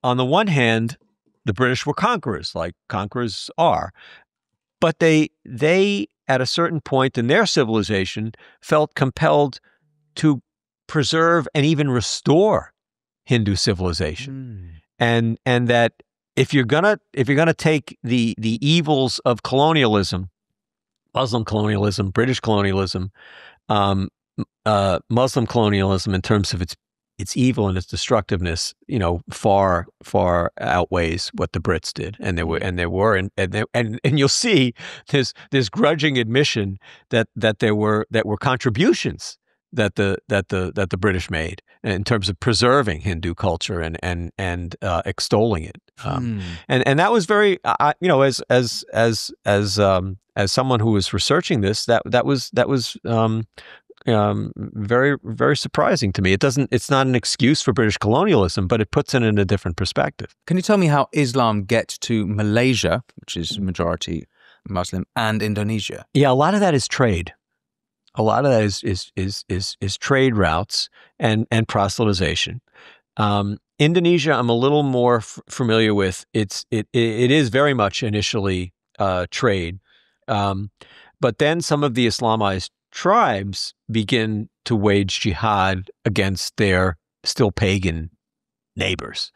On the one hand, the British were conquerors, like conquerors are, but they at a certain point in their civilization felt compelled to preserve and even restore Hindu civilization, and that if you're gonna take the evils of colonialism, Muslim colonialism, British colonialism, Muslim colonialism in terms of its evil and its destructiveness, far outweighs what the Brits did, and you'll see this grudging admission that there were contributions that the British made in terms of preserving Hindu culture and extolling it. And that was very, as someone who was researching this, that was very, very surprising to me. It's not an excuse for British colonialism, but it puts it in a different perspective. Can you tell me how Islam gets to Malaysia, which is majority Muslim, and Indonesia? Yeah, a lot of that is trade. A lot of that is trade routes and proselytization. Indonesia, I'm a little more familiar with. It is very much initially trade, but then some of the Islamized tribes begin to wage jihad against their still pagan neighbors.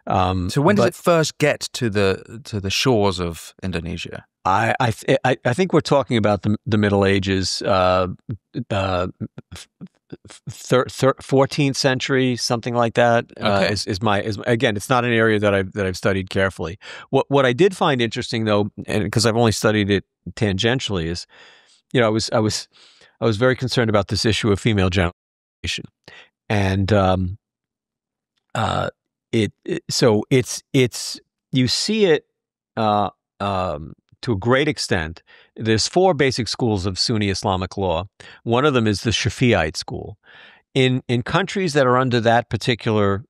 So when does it first get to the shores of Indonesia? I think we're talking about the Middle Ages, 14th century, something like that. Okay. Again, it's not an area that I've studied carefully. What I did find interesting, though, and because I've only studied it tangentially, is I was very concerned about this issue of female generation, and you see it to a great extent. There's 4 basic schools of Sunni Islamic law. One of them is the Shafi'ite school. In countries that are under that particular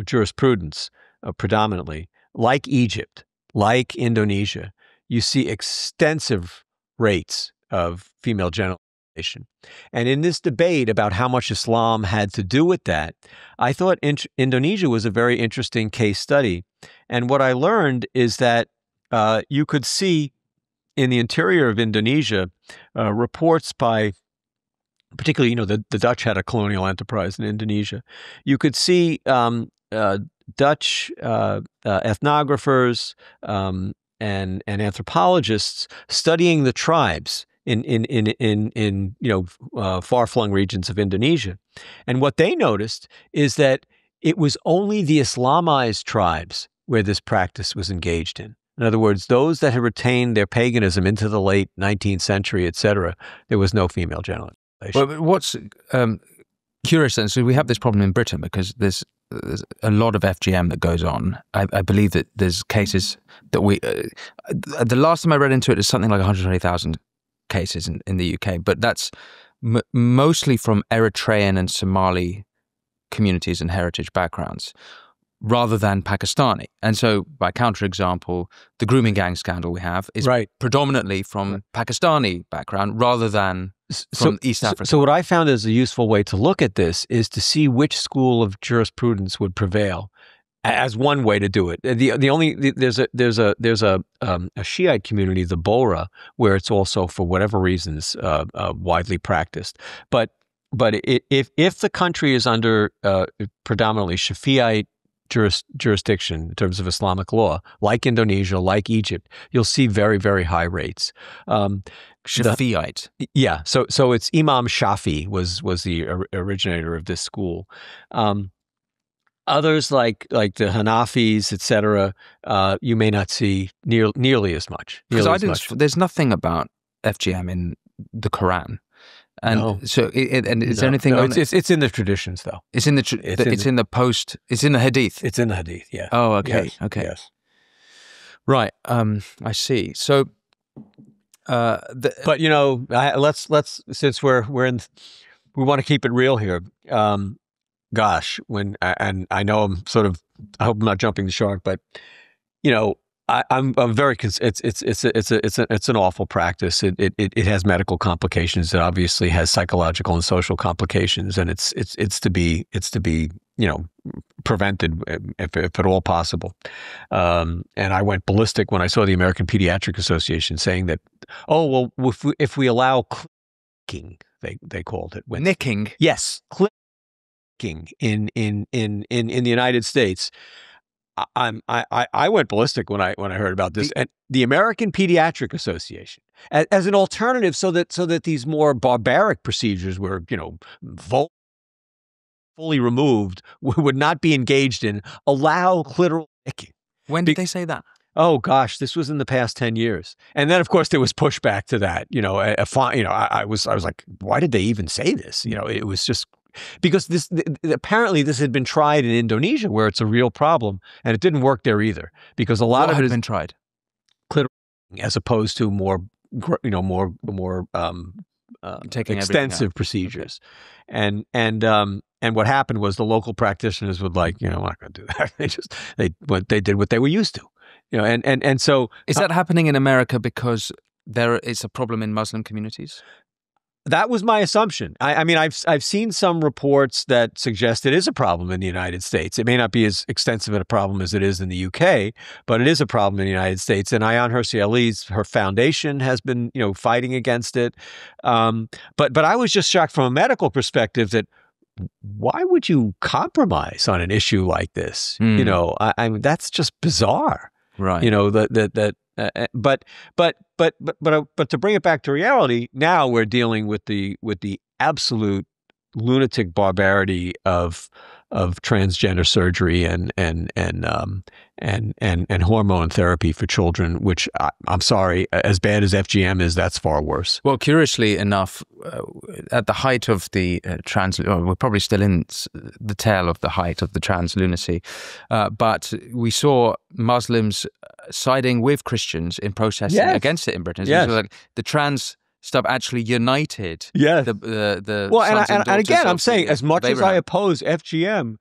jurisprudence, predominantly, like Egypt, like Indonesia, you see extensive rates of female generalization. And in this debate about how much Islam had to do with that, I thought Indonesia was a very interesting case study. And what I learned is that you could see in the interior of Indonesia reports by, particularly, the Dutch had a colonial enterprise in Indonesia. You could see Dutch ethnographers and anthropologists studying the tribes in far-flung regions of Indonesia. And what they noticed is that it was only the Islamized tribes where this practice was engaged in. In other words, those that had retained their paganism into the late 19th century, etc., there was no female generalization. Well, what's curious, and so we have this problem in Britain because there's a lot of FGM that goes on. I believe that there's cases that the last time I read into it is something like 120,000 cases in the UK, but that's mostly from Eritrean and Somali communities and heritage backgrounds, rather than Pakistani. And so, by counterexample, the grooming gang scandal we have is predominantly from Pakistani background rather than from East Africa. So what I found as a useful way to look at this is to see which school of jurisprudence would prevail as one way to do it. There's a Shiite community, the Bohra, where it's also, for whatever reasons, widely practiced. But if the country is under predominantly Shafi'ite jurisdiction in terms of Islamic law, like Indonesia, like Egypt, you'll see very, very high rates. Shafi'ite. Yeah. So it's Imam Shafi was the originator of this school. Others like the Hanafis, etc., you may not see nearly as much. There's nothing about FGM in the Quran. And no. So, is there anything? No, it's in the traditions, though. It's in the It's in the Hadith. It's in the Hadith. Yeah. Oh, okay. Yes. Okay. Yes. Right. I see. So, but let's since we want to keep it real here. Gosh, and I know I hope I'm not jumping the shark, but I'm very. It's an awful practice. It has medical complications. It obviously has psychological and social complications, and it's to be prevented if at all possible. And I went ballistic when I saw the American Pediatric Association saying that, if we allow clicking, they called it nicking. Yes, clicking in the United States. I went ballistic when I heard about this. And the American Pediatric Association, as an alternative, so that these more barbaric procedures were fully removed, would not be engaged in, allow clitoral nicking. When did they say that? Oh gosh, this was in the past 10 years. And then of course there was pushback to that. I was like, why did they even say this? It was just because apparently this had been tried in Indonesia where it's a real problem, and it didn't work there either, because a lot of it had been tried, as opposed to more extensive procedures. Okay. And what happened was the local practitioners would we're not going to do that. They did what they were used to. And so is that happening in America because there is a problem in Muslim communities? That was my assumption. I mean, I've seen some reports that suggest it is a problem in the United States. It may not be as extensive a problem as it is in the UK, but it is a problem in the United States. And Ayaan Hirsi Ali's, her foundation has been, fighting against it. But I was just shocked from a medical perspective that why would you compromise on an issue like this? I mean, that's just bizarre. Right. But to bring it back to reality, now we're dealing with the absolute lunatic barbarity of transgender surgery and hormone therapy for children, which I'm sorry, as bad as FGM is, that's far worse. Well, curiously enough, at the height of the we're probably still in the tail of the height of the trans lunacy, but we saw Muslims siding with Christians in protesting against it in Britain. Yes. So the trans stuff actually united. Yes. And again, I'm saying, as much as I oppose FGM,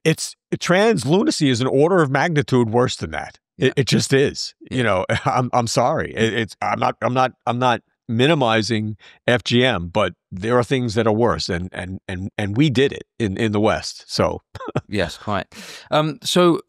it's trans lunacy is an order of magnitude worse than that. Yeah. It just is. I'm sorry. I'm not minimizing FGM, but there are things that are worse, and we did it in the West. So yes, quite. So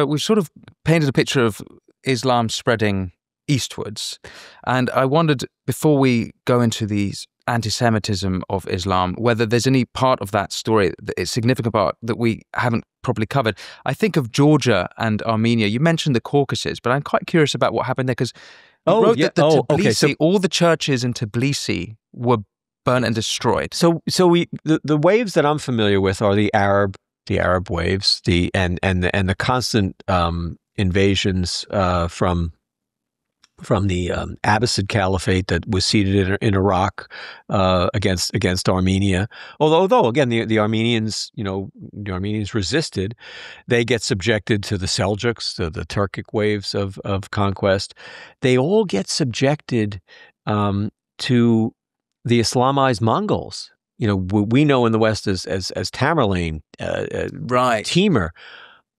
we've sort of painted a picture of Islam spreading eastwards, and I wondered, before we go into these anti-Semitism of Islam, whether there's any part of that story, a significant part that we haven't properly covered. I think of Georgia and Armenia. You mentioned the Caucasus, but I'm quite curious about what happened there, because you wrote that Tbilisi, all the churches in Tbilisi were burnt and destroyed. So the waves that I'm familiar with are the Arab waves, and the constant invasions from the Abbasid Caliphate that was seated in Iraq against Armenia. Although again the Armenians resisted, they get subjected to the Seljuks, to the Turkic waves of conquest. They all get subjected to the Islamized Mongols. We know in the West as Tamerlane, right, Timur.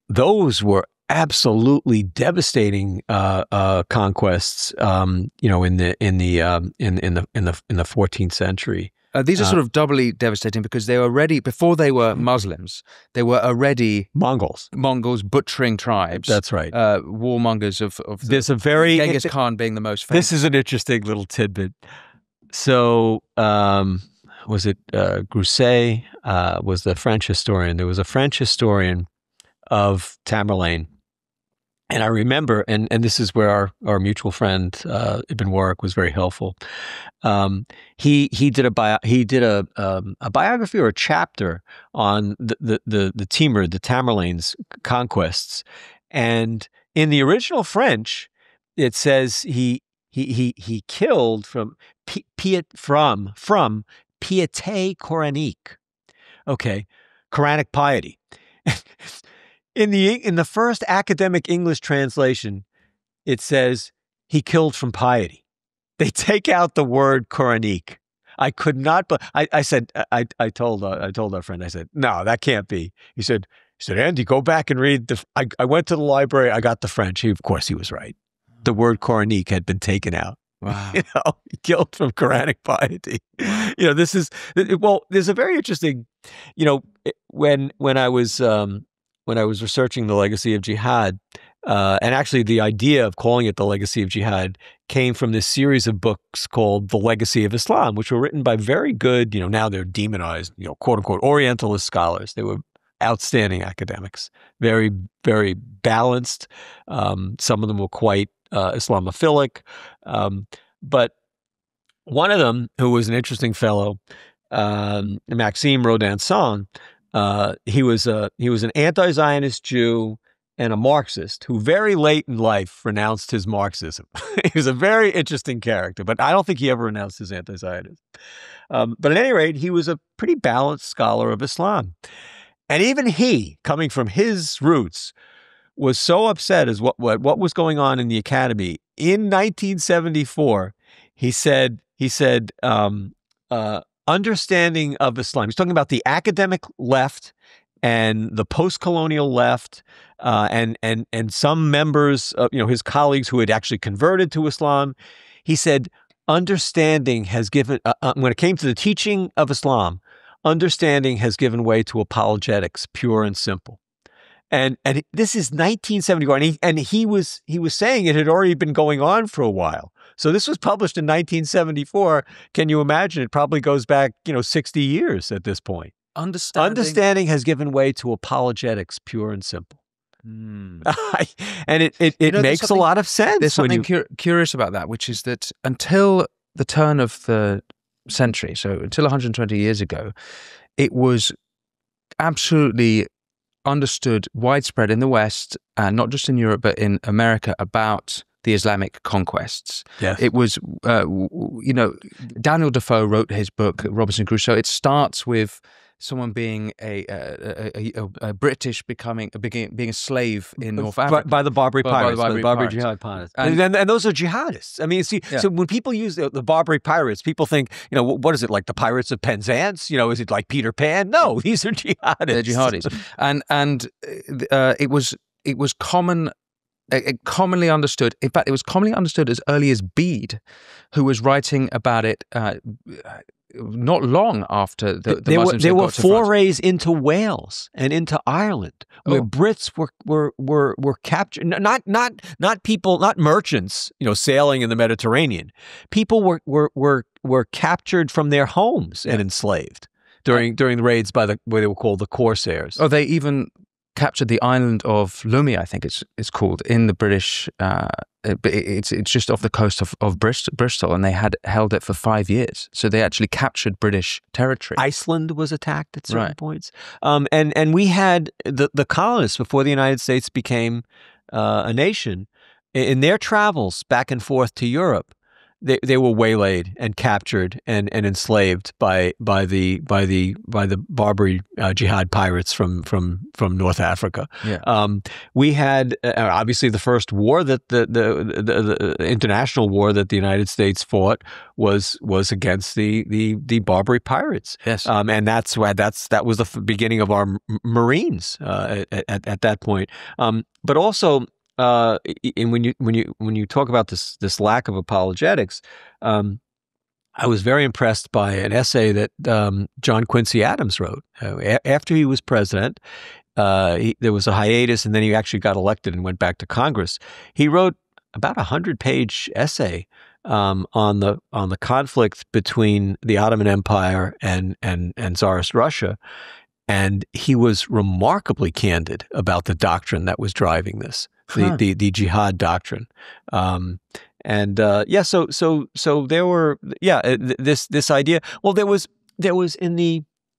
Those were absolutely devastating conquests, in the 14th century. These are sort of doubly devastating because they were already, before they were Muslims, they were already Mongols butchering tribes. That's right. Warmongers of there's a very Genghis Khan being the most famous. This is an interesting little tidbit. So was it Grousset was the French historian? There was a French historian of Tamerlane. And I remember, and this is where our mutual friend Ibn Warwick was very helpful. He did a biography or a chapter on the Timur, the Tamerlane's conquests, and in the original French, it says he killed from piété coranique, Quranic piety. In the first academic English translation, it says he killed from piety. They take out the word Quranique. I could not, but I said, I told our friend, I said, no, that can't be. He said, Andy, go back and read I went to the library, I got the French. Of course he was right. The word Quranique had been taken out. Wow. He killed from Quranic piety. There's a very interesting, when I was researching the legacy of jihad, and actually the idea of calling it the legacy of jihad came from this series of books called The Legacy of Islam, which were written by very good, now they're demonized, quote unquote, Orientalist scholars. They were outstanding academics, very, very balanced. Some of them were quite Islamophilic. But one of them, who was an interesting fellow, Maxime Rodinson, he was an anti-Zionist Jew, and a Marxist who very late in life renounced his Marxism. He was a very interesting character, but I don't think he ever renounced his anti-Zionism. But at any rate, he was a pretty balanced scholar of Islam. And even he, coming from his roots, was so upset as what was going on in the academy. In 1974, he said, understanding of Islam. He's talking about the academic left and the post-colonial left, and some members, his colleagues who had actually converted to Islam. He said, understanding has given, when it came to the teaching of Islam, understanding has given way to apologetics, pure and simple. And this is 1974, and he was saying it had already been going on for a while. So this was published in 1974. Can you imagine? It probably goes back, 60 years at this point. Understanding has given way to apologetics, pure and simple. And it makes a lot of sense. There's something curious about that, which is that until the turn of the century, so until 120 years ago, it was absolutely understood, widespread in the West, and not just in Europe, but in America, about the Islamic conquests. Yes. It was, Daniel Defoe wrote his book, Robinson Crusoe. It starts with someone being a British being a slave in North Africa. By the Barbary pirates, by the Barbary Jihad pirates. And those are jihadists. I mean, see, Yeah. So when people use the Barbary pirates, people think, what is it, like the Pirates of Penzance? Is it like Peter Pan? No, these are jihadists. They're jihadis. And it was commonly understood. In fact, it was commonly understood as early as Bede, who was writing about it not long after the Muslims there were got to France. forays into Wales and into Ireland where Brits were captured. Not people, not merchants, sailing in the Mediterranean. People were captured from their homes and enslaved during the raids by where they were called the Corsairs. Oh, they even captured the island of Lummi, I think it's called, in the British. It's just off the coast of Bristol, and they had held it for 5 years. So they actually captured British territory. Iceland was attacked at certain points, and we had the colonists before the United States became a nation. In their travels back and forth to Europe, they were waylaid and captured and enslaved by the Barbary jihad pirates from North Africa. Yeah. We had obviously the first war that the international war that the United States fought was against the Barbary pirates. Yes. And that was the beginning of our Marines at that point. But also. And when you talk about this lack of apologetics, I was very impressed by an essay that John Quincy Adams wrote after he was president. There was a hiatus, and then he actually got elected and went back to Congress. He wrote about 100-page essay on the conflict between the Ottoman Empire and Tsarist Russia. And he was remarkably candid about the doctrine that was driving this. The jihad doctrine, so there were this idea. Well, there was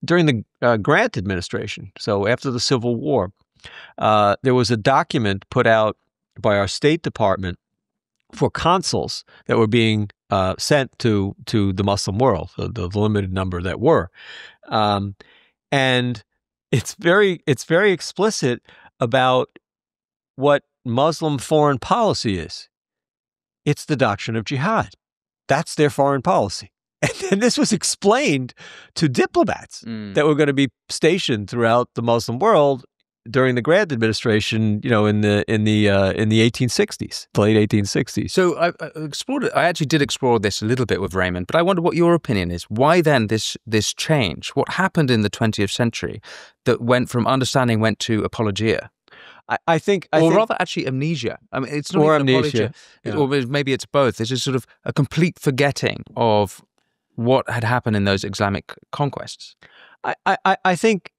during the Grant administration. So after the Civil War, there was a document put out by our State Department for consuls that were being sent to the Muslim world, the limited number that were, and it's very explicit about what Muslim foreign policy is. It's the doctrine of jihad. That's their foreign policy. And this was explained to diplomats that were going to be stationed throughout the Muslim world during the Grant administration, in the 1860s, the late 1860s. So I explored it. I actually did explore this a little bit with Raymond, but I wonder what your opinion is. Why then this change? What happened in the 20th century that went to apologia? I think rather actually amnesia. I mean, it's not even amnesia, or maybe it's both. It's just sort of a complete forgetting of what had happened in those Islamic conquests. I think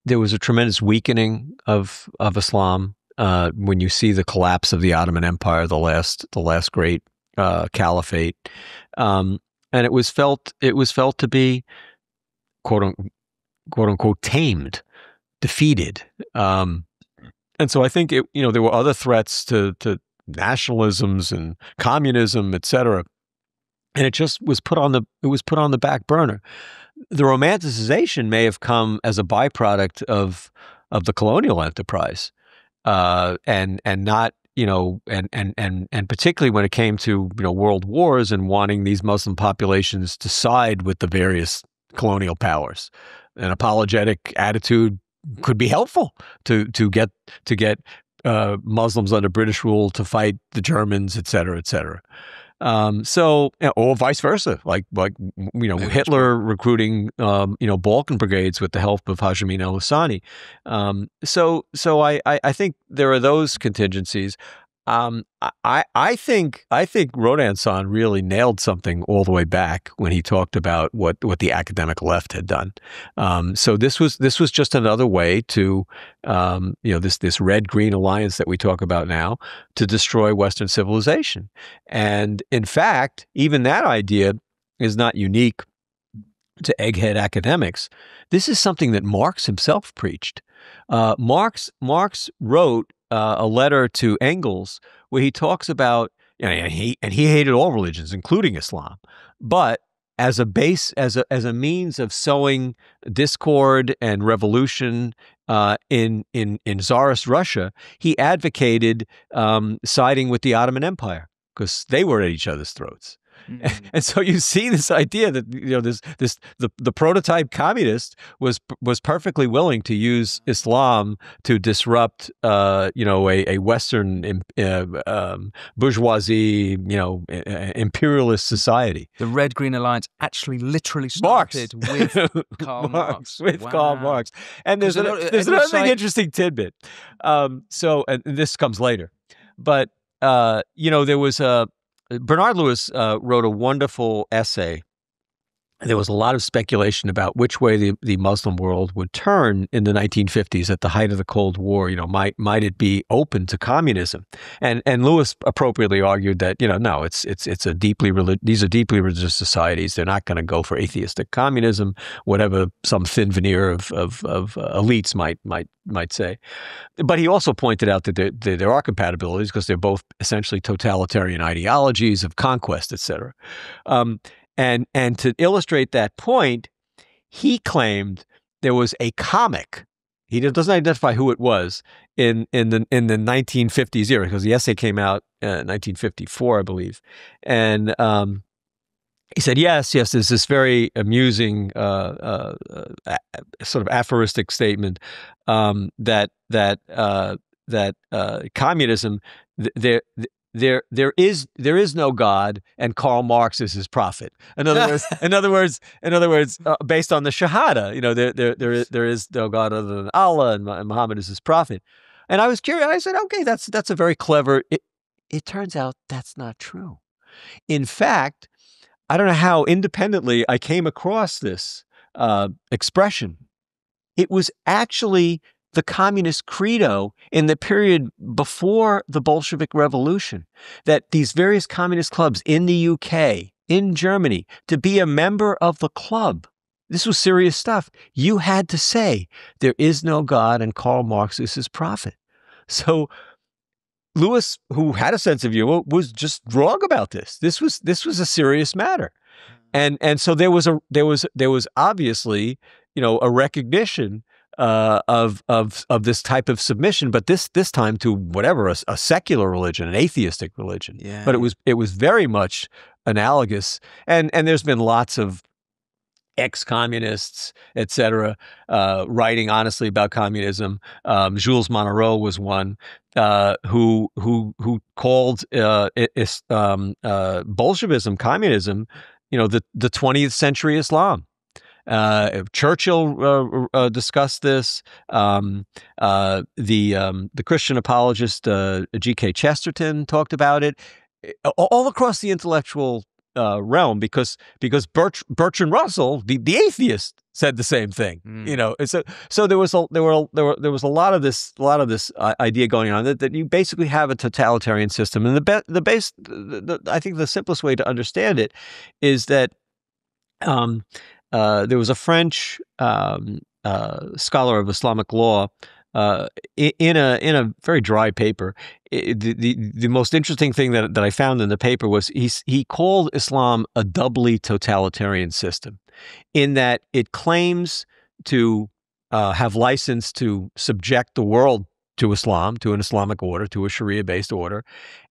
there was a tremendous weakening of Islam when you see the collapse of the Ottoman Empire, the last great caliphate, and it was felt to be quote unquote tamed. Defeated. And so I think there were other threats to nationalisms and communism, et cetera. And it just was put on the back burner. The romanticization may have come as a byproduct of the colonial enterprise, and not, and particularly when it came to world wars and wanting these Muslim populations to side with the various colonial powers. An apologetic attitude could be helpful to get Muslims under British rule to fight the Germans, et cetera, et cetera. Or vice versa, like Hitler recruiting Balkan brigades with the help of Hashim al-Hassani. So I think there are those contingencies. I think Rodin-san really nailed something all the way back when he talked about what the academic left had done. So this was just another way to this red-green alliance that we talk about now to destroy Western civilization. And in fact, even that idea is not unique to egghead academics. This is something that Marx himself preached. Marx wrote a letter to Engels where he talks about, and he hated all religions, including Islam, but as a means of sowing discord and revolution in Tsarist Russia, he advocated siding with the Ottoman Empire because they were at each other's throats. Mm-hmm. And so you see this idea that the prototype communist was perfectly willing to use Islam to disrupt a Western bourgeoisie imperialist society. The Red-Green Alliance actually literally started with Karl Marx. Karl Marx. And there's another interesting tidbit. And this comes later, but there was Bernard Lewis wrote a wonderful essay. There was a lot of speculation about which way the Muslim world would turn in the 1950s at the height of the Cold War. Might it be open to communism? And Lewis appropriately argued that no, these are deeply religious societies. They're not going to go for atheistic communism, whatever some thin veneer of elites might say. But he also pointed out that there are compatibilities because they're both essentially totalitarian ideologies of conquest, et cetera. And to illustrate that point, he claimed there was a comic. He doesn't identify who it was in the 1950s era because the essay came out in 1954, I believe. And he said, yes, there's this very amusing sort of aphoristic statement that communism there is no God, and Karl Marx is his prophet. In other words, based on the Shahada, there is no God other than Allah, and Muhammad is his prophet. And I was curious. I said, okay, that's a very clever. It turns out that's not true. In fact, I don't know how independently I came across this expression. It was actually the communist credo in the period before the Bolshevik Revolution, that these various communist clubs in the UK, in Germany, to be a member of the club, this was serious stuff. You had to say, there is no God and Karl Marx is his prophet. So Lewis, who had a sense of humor, was just wrong about this. This was a serious matter. And so there was obviously, a recognition of this type of submission, but this time to whatever a secular religion, an atheistic religion. Yeah. But it was very much analogous, and there's been lots of ex-communists, et cetera, writing honestly about communism. Jules Montereau was one who called Bolshevism, communism, the 20th century Islam. Churchill discussed this. The Christian apologist G.K. Chesterton talked about it all across the intellectual realm because Bertrand Russell, the atheist, said the same thing. So there was a lot of this idea going on that you basically have a totalitarian system, and I think the simplest way to understand it is that there was a French scholar of Islamic law in a very dry paper. The most interesting thing that I found in the paper was he called Islam a doubly totalitarian system, in that it claims to have license to subject the world to Islam, to an Islamic order, to a Sharia-based order,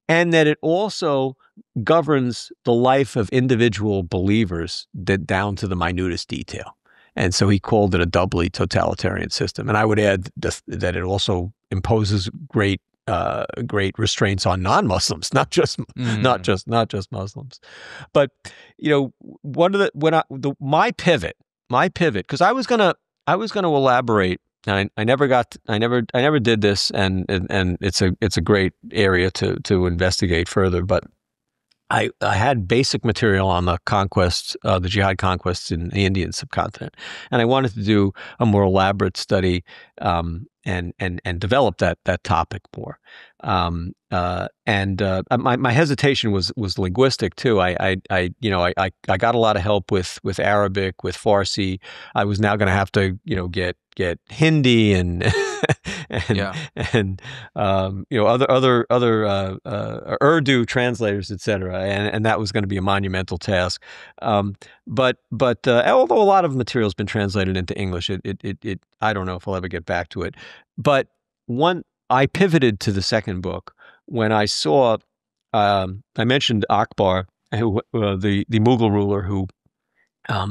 and that it also governs the life of individual believers down to the minutest detail. And so he called it a doubly totalitarian system. And I would add that it also imposes great restraints on non-Muslims, not just Muslims. But one of my pivot, because I was gonna elaborate. And I never did this, and it's a great area to investigate further. But I had basic material on the conquests, the Jihad conquests in the Indian subcontinent, and I wanted to do a more elaborate study and develop that topic more. My hesitation was linguistic too. I got a lot of help with Arabic, with Farsi. I was now going to have to get Hindi and other Urdu translators, etc. And that was going to be a monumental task. But although a lot of material has been translated into English, it I don't know if I'll ever get back to it. But I pivoted to the second book when I saw, I mentioned Akbar, who, the Mughal ruler who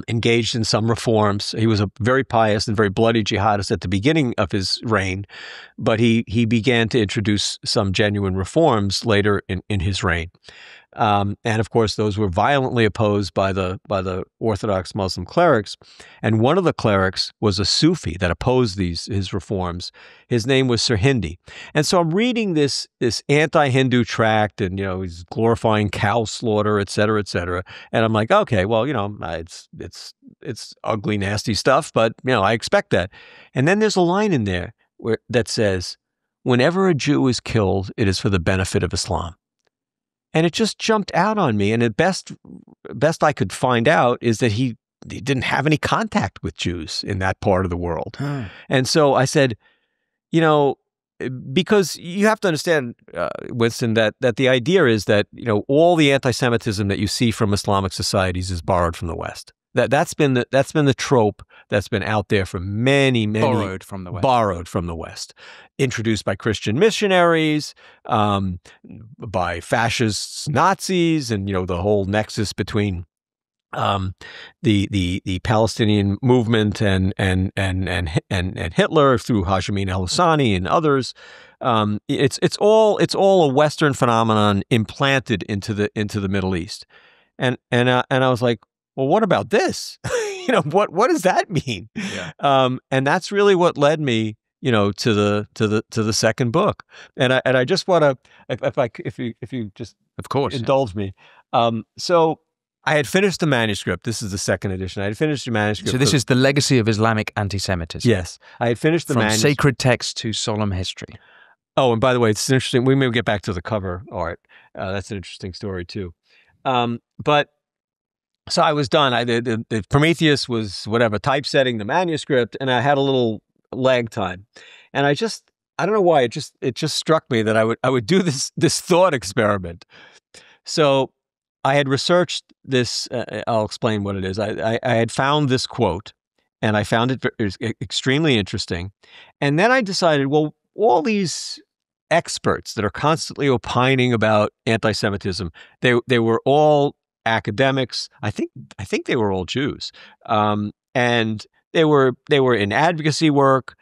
engaged in some reforms. He was a very pious and very bloody jihadist at the beginning of his reign, but he began to introduce some genuine reforms later in his reign. And of course, those were violently opposed by the Orthodox Muslim clerics. And one of the clerics was a Sufi that opposed his reforms. His name was Sir Hindi. And so I'm reading this anti-Hindu tract, and he's glorifying cow slaughter, et cetera, and I'm like, okay, well, it's ugly, nasty stuff, but I expect that. And then there's a line in there that says, "Whenever a Jew is killed, it is for the benefit of Islam." And it just jumped out on me. And the best I could find out is that he didn't have any contact with Jews in that part of the world. And so I said, because you have to understand, Winston, that the idea is that, all the anti-Semitism that you see from Islamic societies is borrowed from the West. That's been the trope that's been out there for many borrowed from the West, introduced by Christian missionaries, by fascists, Nazis, and the whole nexus between the Palestinian movement and Hitler through Hashemi al-Husseini and others. It's all a Western phenomenon implanted into the Middle East, and I was like, well, what about this? What does that mean? Yeah. And that's really what led me, to the second book. And I just want to, if you just of course indulge me. So I had finished the manuscript. This is the second edition. I had finished the manuscript. So this is the legacy of Islamic anti-Semitism. Yes, I had finished the manuscript. From sacred text to solemn history. Oh, and by the way, it's interesting. We may get back to the cover art. That's an interesting story too. So I was done. The Prometheus was typesetting the manuscript, and I had a little lag time. And I don't know why, it just struck me that I would do this thought experiment. So I had researched this. I'll explain what it is. I had found this quote, and I found it extremely interesting. And then I decided, well, all these experts that are constantly opining about anti-Semitism, they were all academics. I think they were all Jews, and they were in advocacy work.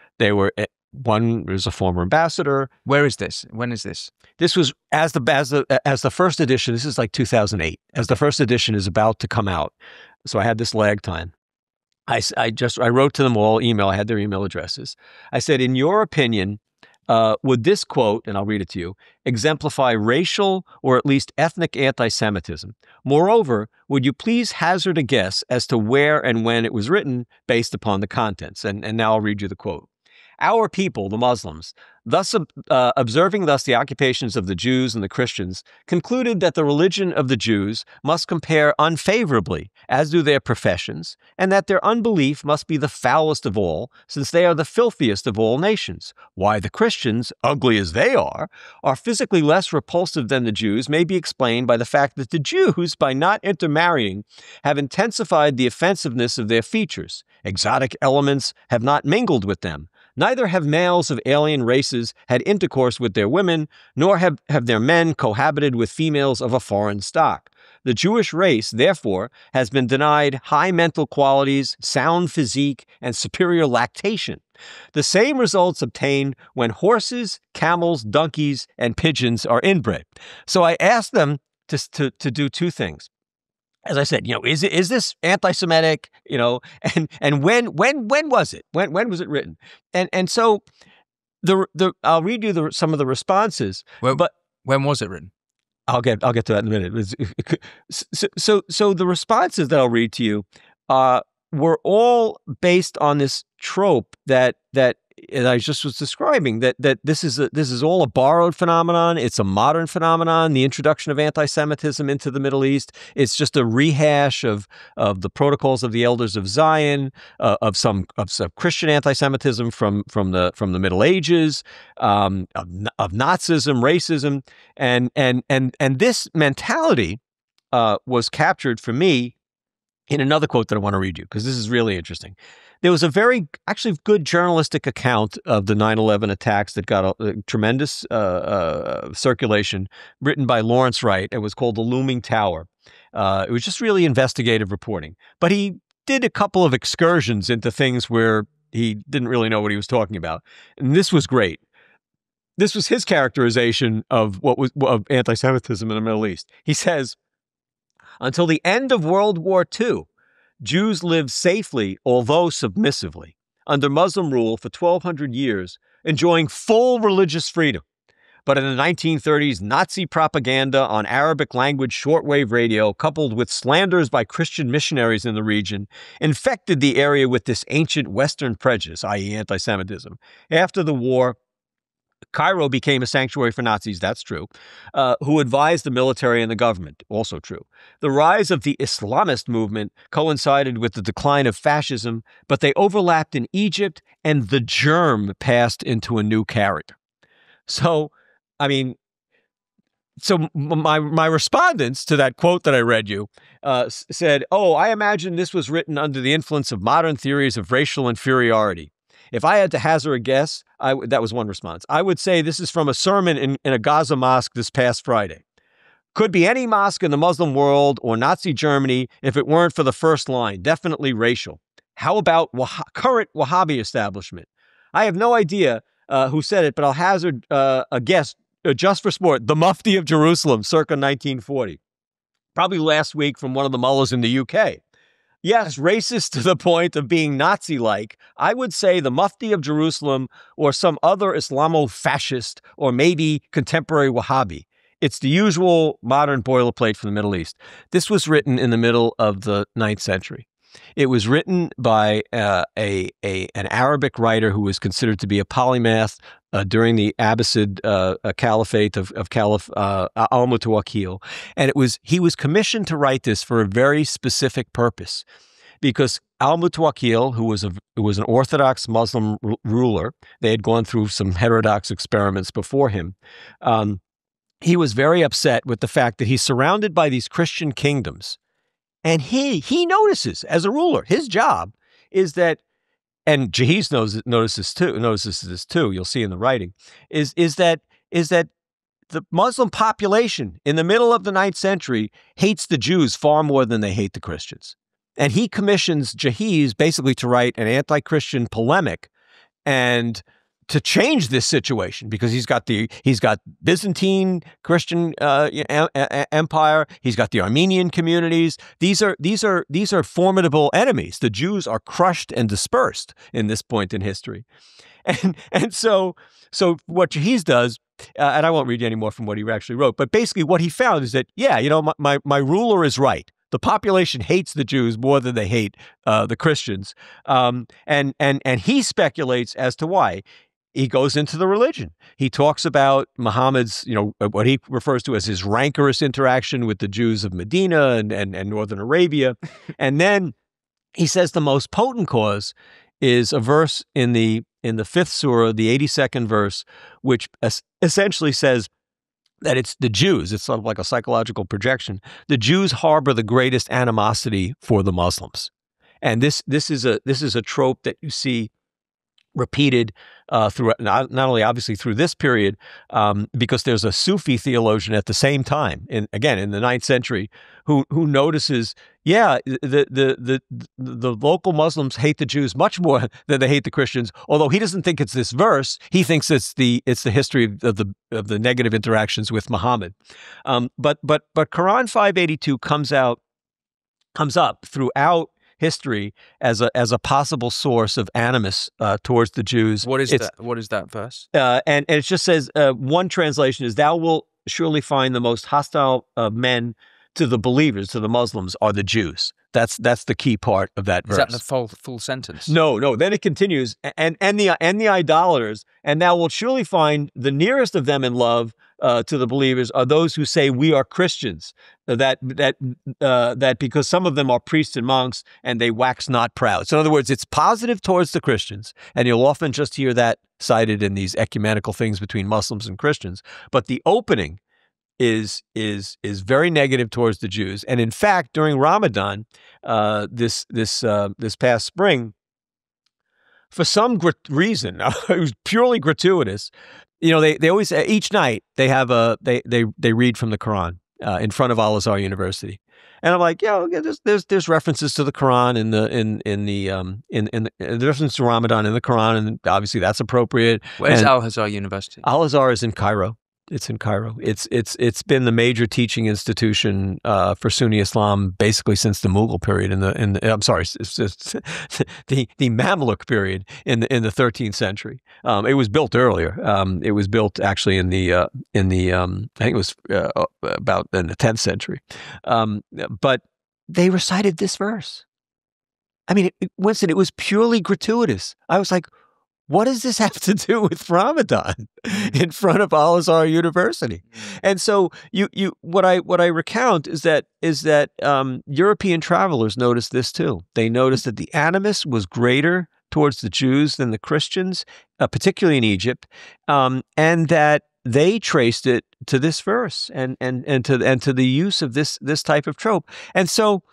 One was a former ambassador. Where is this? When is this? This was as the first edition. This is like 2008. As the first edition is about to come out, so I had this lag time. I wrote to them all email. I had their email addresses. I said, in your opinion, would this quote, and I'll read it to you, exemplify racial or at least ethnic anti-Semitism? Moreover, would you please hazard a guess as to where and when it was written based upon the contents? And now I'll read you the quote. Our people, the Muslims, Observing thus the occupations of the Jews and the Christians, concluded that the religion of the Jews must compare unfavorably, as do their professions, and that their unbelief must be the foulest of all, since they are the filthiest of all nations. Why the Christians, ugly as they are physically less repulsive than the Jews may be explained by the fact that the Jews, by not intermarrying, have intensified the offensiveness of their features. Exotic elements have not mingled with them. Neither have males of alien races had intercourse with their women, nor have their men cohabited with females of a foreign stock. The Jewish race, therefore, has been denied high mental qualities, sound physique, and superior lactation. The same results obtained when horses, camels, donkeys, and pigeons are inbred. So I asked them to do two things. As I said, is this anti-Semitic? And when was it? When was it written? And so I'll read you some of the responses. But when was it written? I'll get to that in a minute. So the responses that I'll read to you were all based on this trope that I just was describing, that this is all a borrowed phenomenon. It's a modern phenomenon. The introduction of anti-Semitism into the Middle East, it's just a rehash of the protocols of the Elders of Zion, of some Christian anti-Semitism from the Middle Ages, of Nazism, racism, and this mentality was captured for me in another quote that I want to read you, because this is really interesting. There was a very, actually good journalistic account of the 9/11 attacks that got a tremendous circulation, written by Lawrence Wright. It was called The Looming Tower. It was just really investigative reporting. But he did a couple of excursions into things where he didn't really know what he was talking about. And this was great. This was his characterization of of anti-Semitism in the Middle East. He says, until the end of World War II, Jews lived safely, although submissively, under Muslim rule for 1,200 years, enjoying full religious freedom. But in the 1930s, Nazi propaganda on Arabic language shortwave radio, coupled with slanders by Christian missionaries in the region, infected the area with this ancient Western prejudice, i.e. anti-Semitism. After the war, Cairo became a sanctuary for Nazis, that's true, who advised the military and the government, also true. The rise of the Islamist movement coincided with the decline of fascism, but they overlapped in Egypt, and the germ passed into a new character. So, my respondents to that quote that I read you said, I imagine this was written under the influence of modern theories of racial inferiority. If I had to hazard a guess, that was one response. I would say this is from a sermon in a Gaza mosque this past Friday. Could be any mosque in the Muslim world or Nazi Germany if it weren't for the first line, definitely racial. How about current Wahhabi establishment? I have no idea who said it, but I'll hazard a guess just for sport. The Mufti of Jerusalem, circa 1940. Probably last week from one of the mullahs in the UK. Yes, racist to the point of being Nazi-like. I would say the Mufti of Jerusalem or some other Islamo-fascist or maybe contemporary Wahhabi. It's the usual modern boilerplate from the Middle East. This was written in the middle of the 9th century. It was written by an Arabic writer who was considered to be a polymath during the Abbasid caliphate of Caliph al-Mutawakkil. And he was commissioned to write this for a very specific purpose, because al-Mutawakkil, who was an Orthodox Muslim ruler, they had gone through some heterodox experiments before him. He was very upset with the fact that he's surrounded by these Christian kingdoms. And he notices, as a ruler, his job is that, and Jahiz notices this too, you'll see in the writing, is that the Muslim population in the middle of the 9th century hates the Jews far more than they hate the Christians. And he commissions Jahiz basically to write an anti-Christian polemic and to change this situation, because he's got Byzantine Christian empire, he's got the Armenian communities. These are formidable enemies. The Jews are crushed and dispersed in this point in history, and so what Jahiz does, and I won't read you any more from what he actually wrote, but basically what he found is that my ruler is right. The population hates the Jews more than they hate the Christians, and he speculates as to why. he goes into the religion. He talks about Muhammad's, what he refers to as his rancorous interaction with the Jews of Medina and northern Arabia. And then he says the most potent cause is a verse in the fifth surah, the 82nd verse, which essentially says that it's the Jews. It's sort of like a psychological projection. The Jews harbor the greatest animosity for the Muslims. And this is a trope that you see repeated through not only obviously through this period, because there's a Sufi theologian at the same time, in the 9th century, who notices, the local Muslims hate the Jews much more than they hate the Christians. Although he doesn't think it's this verse, he thinks it's the history of the negative interactions with Muhammad. But Quran 582 comes up throughout history as a possible source of animus towards the Jews. What is that verse? And it just says, one translation is, "Thou wilt surely find the most hostile men to the believers, to the Muslims, are the Jews." That's the key part of that verse. Is that the full sentence? No. Then it continues, and the idolaters, and thou wilt surely find the nearest of them in love to the believers are those who say we are Christians. That because some of them are priests and monks, and they wax not proud. So in other words, it's positive towards the Christians, and you'll often just hear that cited in these ecumenical things between Muslims and Christians. But the opening is very negative towards the Jews. And in fact, during Ramadan, this past spring, for some reason, it was purely gratuitous. They always, each night they have they read from the Quran in front of Al-Azhar University, and I'm like, there's references to the Quran in the reference to Ramadan in the Quran, and obviously that's appropriate. Where's Al-Azhar University? Al-Azhar is in Cairo. It's in Cairo. It's been the major teaching institution for Sunni Islam basically since the Mughal period the Mamluk period in the 13th century. It was built earlier. It was built actually in the I think it was about in the 10th century. But they recited this verse. I mean, Winston, it was purely gratuitous. I was like, what does this have to do with Ramadan in front of Al-Azhar University? And so what I recount is that European travelers noticed this too. They noticed that the animus was greater towards the Jews than the Christians, particularly in Egypt, and that they traced it to this verse and to the use of this type of trope. And so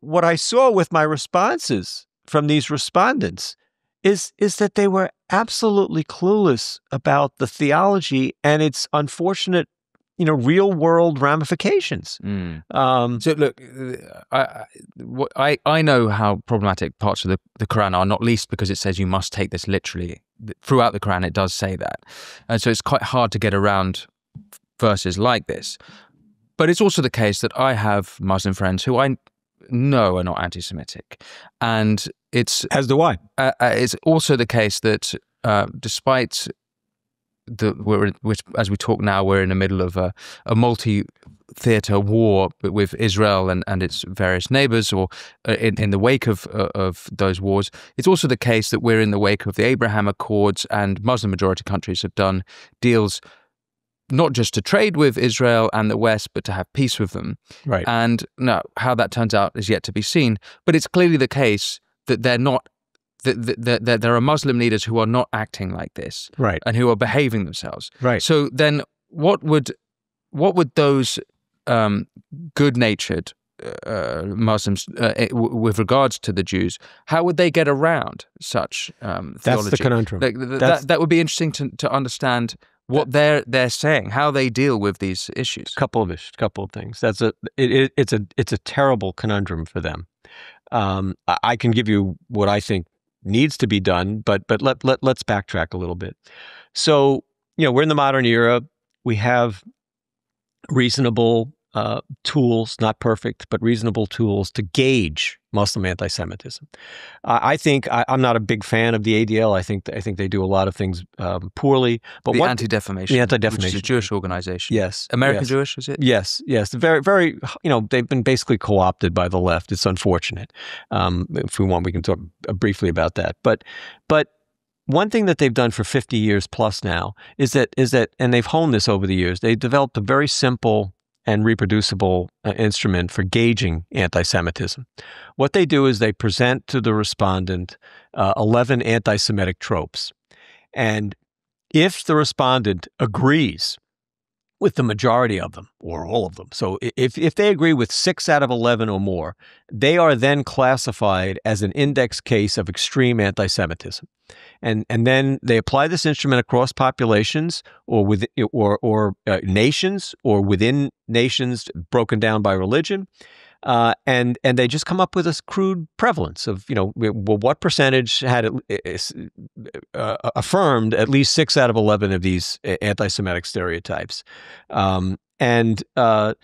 what I saw with my responses from these respondents is that they were absolutely clueless about the theology and its unfortunate, real world ramifications. So look, I know how problematic parts of the Quran are, not least because it says you must take this literally. Throughout the Quran, it does say that, and so it's quite hard to get around verses like this. But it's also the case that I have Muslim friends who I know are not anti-Semitic, and as do I. It's also the case that despite as we talk now, we're in the middle of a multi-theater war with Israel and its various neighbors, or in the wake of those wars. It's also the case that we're in the wake of the Abraham Accords, and Muslim-majority countries have done deals not just to trade with Israel and the West, but to have peace with them. Right. And now, how that turns out is yet to be seen. But it's clearly the case that they're not. That there are Muslim leaders who are not acting like this, right, and who are behaving themselves, right. So then, what would those good-natured Muslims, with regards to the Jews, how would they get around such theology? That's the conundrum. That would be interesting to understand what they're saying, how they deal with these issues. Couple of things. It's a terrible conundrum for them. I can give you what I think needs to be done, but let's backtrack a little bit. So, we're in the modern era. We have reasonable tools, not perfect, but reasonable tools to gauge Muslim anti-Semitism. I think I'm not a big fan of the ADL. I think they do a lot of things poorly. But the Anti-Defamation, which is a Jewish organization. Yes, American Jewish, is it? Yes. Very, very. They've been basically co-opted by the left. It's unfortunate. If we want, we can talk briefly about that. But one thing that they've done for 50 years plus now is that, and they've honed this over the years, they developed a very simple and reproducible instrument for gauging anti-Semitism. What they do is they present to the respondent 11 anti-Semitic tropes. And if the respondent agrees with the majority of them, or all of them, so if they agree with 6 out of 11 or more, they are then classified as an index case of extreme anti-Semitism. And then they apply this instrument across populations or nations or within nations broken down by religion. And they just come up with a crude prevalence of, what percentage had affirmed at least 6 out of 11 of these anti-Semitic stereotypes. In the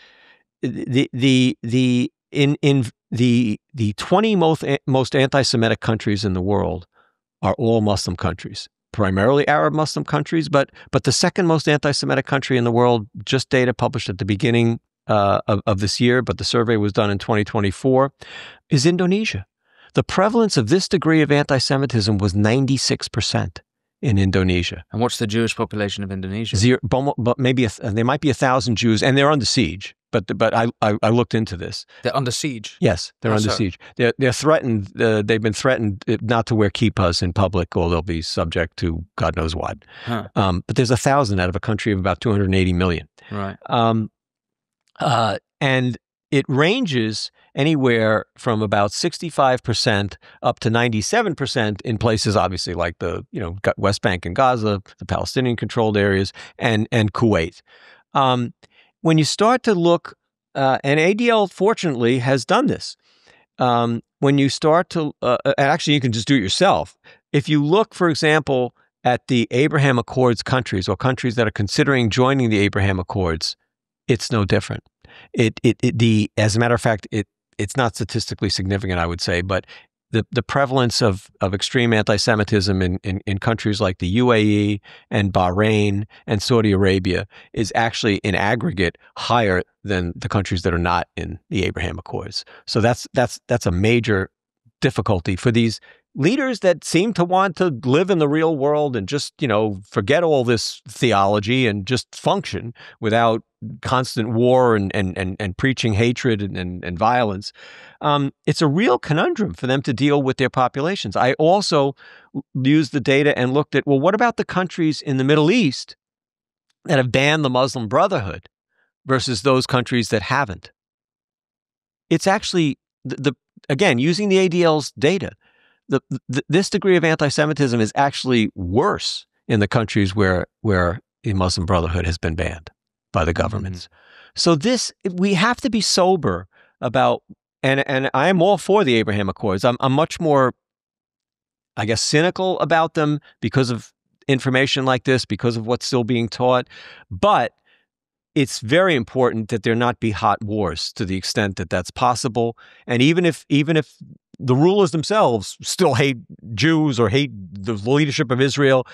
20 most anti-Semitic countries in the world are all Muslim countries, primarily Arab Muslim countries, but the second most anti-Semitic country in the world, just data published at the beginning of this year, but the survey was done in 2024, is Indonesia. The prevalence of this degree of anti-Semitism was 96% in Indonesia. And what's the Jewish population of Indonesia? Zero, but maybe there might be 1,000 Jews, and they're under siege. But I looked into this. They're under siege? Yes, they're under siege. They're threatened. They've been threatened not to wear kippas in public, or they'll be subject to God knows what. Huh. But there's 1,000 out of a country of about 280 million. Right. And it ranges anywhere from about 65% up to 97% in places, obviously, like the West Bank and Gaza, the Palestinian-controlled areas, and Kuwait. When you start to look, and ADL fortunately has done this. When you start to, and actually you can just do it yourself. If you look, for example, at the Abraham Accords countries, or countries that are considering joining the Abraham Accords, it's no different. As a matter of fact, it's not statistically significant, I would say, but the prevalence of extreme anti-Semitism in countries like the UAE and Bahrain and Saudi Arabia is actually in aggregate higher than the countries that are not in the Abraham Accords. So that's a major difficulty for these leaders that seem to want to live in the real world and just, forget all this theology and just function without constant war and preaching hatred and violence. It's a real conundrum for them to deal with their populations. I also used the data and looked at, well, what about the countries in the Middle East that have banned the Muslim Brotherhood versus those countries that haven't? It's actually, again, using the ADL's data, this degree of anti-Semitism is actually worse in the countries where the Muslim Brotherhood has been banned by the governments. So we have to be sober about, and I am all for the Abraham Accords. I'm much more, I guess, cynical about them because of information like this, because of what's still being taught. But it's very important that there not be hot wars to the extent that that's possible. And even if the rulers themselves still hate Jews or hate the leadership of Israel,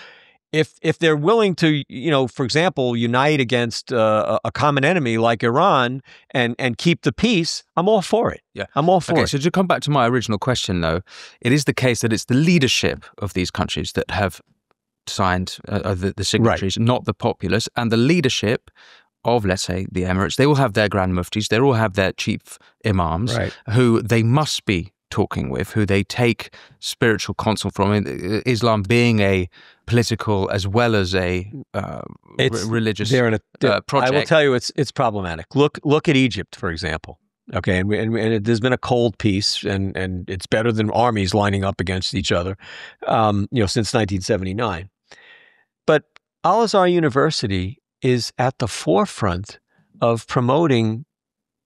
if they're willing to, for example, unite against a common enemy like Iran and keep the peace, I'm all for it. Yeah, I'm all for it. So to come back to my original question, though, it is the case that it's the leadership of these countries that have signed the signatories, right, not the populace, and the leadership of, let's say, the Emirates. They will have their grand muftis, they all have their chief imams, right, who they must be talking with, who they take spiritual counsel from. Islam being a political as well as a religious project. I will tell you, it's problematic. Look at Egypt, for example. Okay, and there's been a cold peace, and it's better than armies lining up against each other, since 1979. But Al-Azhar University is at the forefront of promoting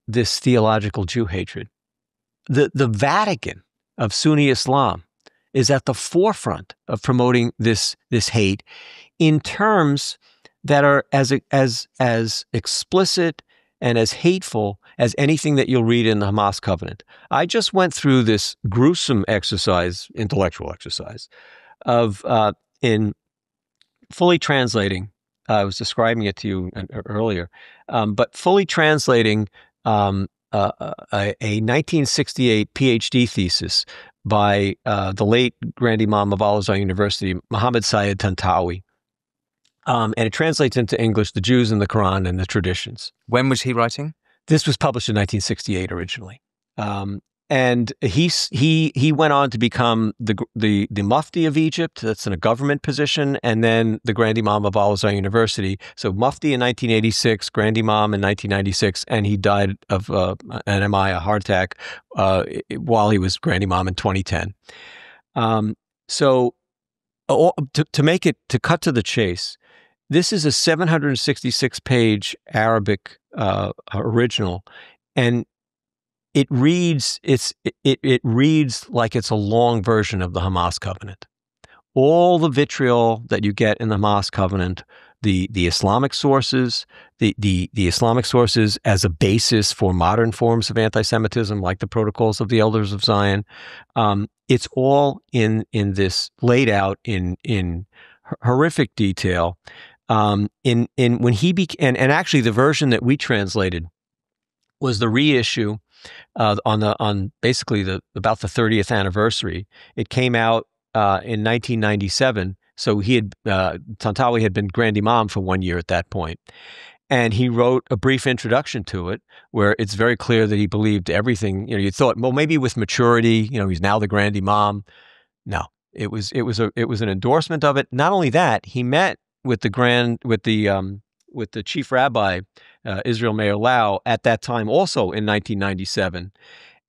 this theological Jew hatred. The Vatican of Sunni Islam is at the forefront of promoting this hate in terms that are as explicit and as hateful as anything that you'll read in the Hamas covenant. I just went through this gruesome intellectual exercise of in fully translating. I was describing it to you earlier, but fully translating a 1968 PhD thesis by the late Grand Imam of Al-Azhar University, Muhammad Sayyid Tantawi. And it translates into English, The Jews and the Quran and the Traditions. When was he writing? This was published in 1968 originally. And he went on to become the Mufti of Egypt. That's in a government position, and then the Grand Imam of Al-Azhar University. So Mufti in 1986, Grand Imam in 1996, and he died of an MI, a heart attack, while he was Grand Imam in 2010. So to cut to the chase, this is a 766-page Arabic original, and it reads like it's a long version of the Hamas covenant. All the vitriol that you get in the Hamas covenant, the Islamic sources, the Islamic sources as a basis for modern forms of anti-Semitism, like the Protocols of the Elders of Zion, it's all in this, laid out in horrific detail. When he actually the version that we translated was the reissue on basically about the 30th anniversary. It came out in 1997. So Tantawi had been Grand Imam for 1 year at that point. And he wrote a brief introduction to it where it's very clear that he believed everything. You thought, well, maybe with maturity, he's now the Grand Imam. No, it was an endorsement of it. Not only that, he met with the chief rabbi, Israel Meir Lau, at that time also in 1997.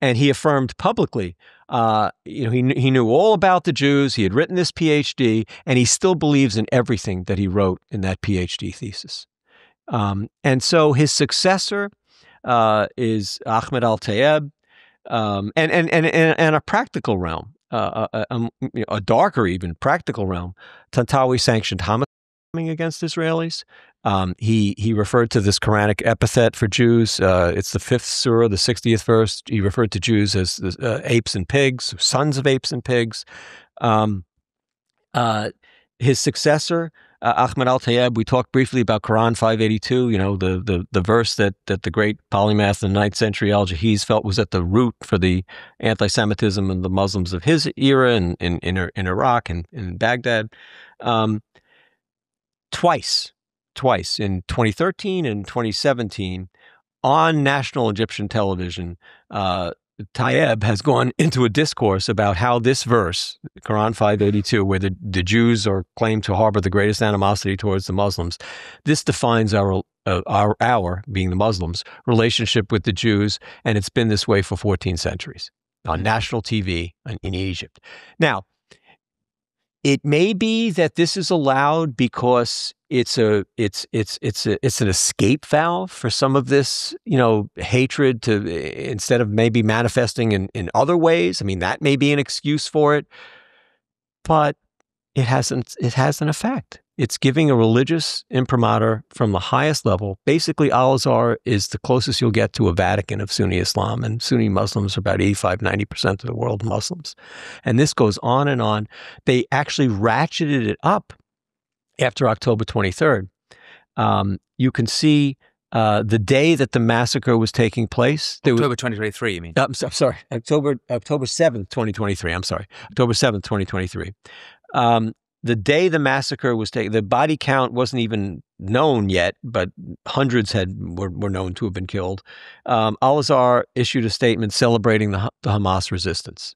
And he affirmed publicly, he knew all about the Jews. He had written this PhD, and he still believes in everything that he wrote in that PhD thesis. And so his successor is Ahmed al-Tayeb, and a practical realm, a darker even practical realm. Tantawi sanctioned Hamas against Israelis. He referred to this Quranic epithet for Jews. It's the 5th surah, the 60th verse. He referred to Jews as apes and pigs, sons of apes and pigs. His successor, Ahmed al-Tayeb, we talked briefly about Quran 582, the verse that the great polymath in the 9th century Al-Jahiz felt was at the root for the anti-Semitism and the Muslims of his era in Iraq and in Baghdad. Twice in 2013 and 2017 on national Egyptian television, Tayeb has gone into a discourse about how this verse, Quran 582, where the Jews are claimed to harbor the greatest animosity towards the Muslims, this defines our being the Muslims, relationship with the Jews, and it's been this way for 14 centuries on national TV in Egypt. Now, it may be that this is allowed because it's an escape valve for some of this, hatred to, instead of maybe manifesting in other ways. I mean, that may be an excuse for it, but it has an effect. It's giving a religious imprimatur from the highest level. Basically, Al-Azhar is the closest you'll get to a Vatican of Sunni Islam, and Sunni Muslims are about 85-90% of the world Muslims. And this goes on and on. They actually ratcheted it up after October 23rd. You can see the day that the massacre was taking place. October 2023, you mean? I'm sorry, October 7th, 2023. I'm sorry, October 7th, 2023. The day the massacre was taken, the body count wasn't even known yet, but hundreds were known to have been killed. Al-Azhar issued a statement celebrating the Hamas resistance.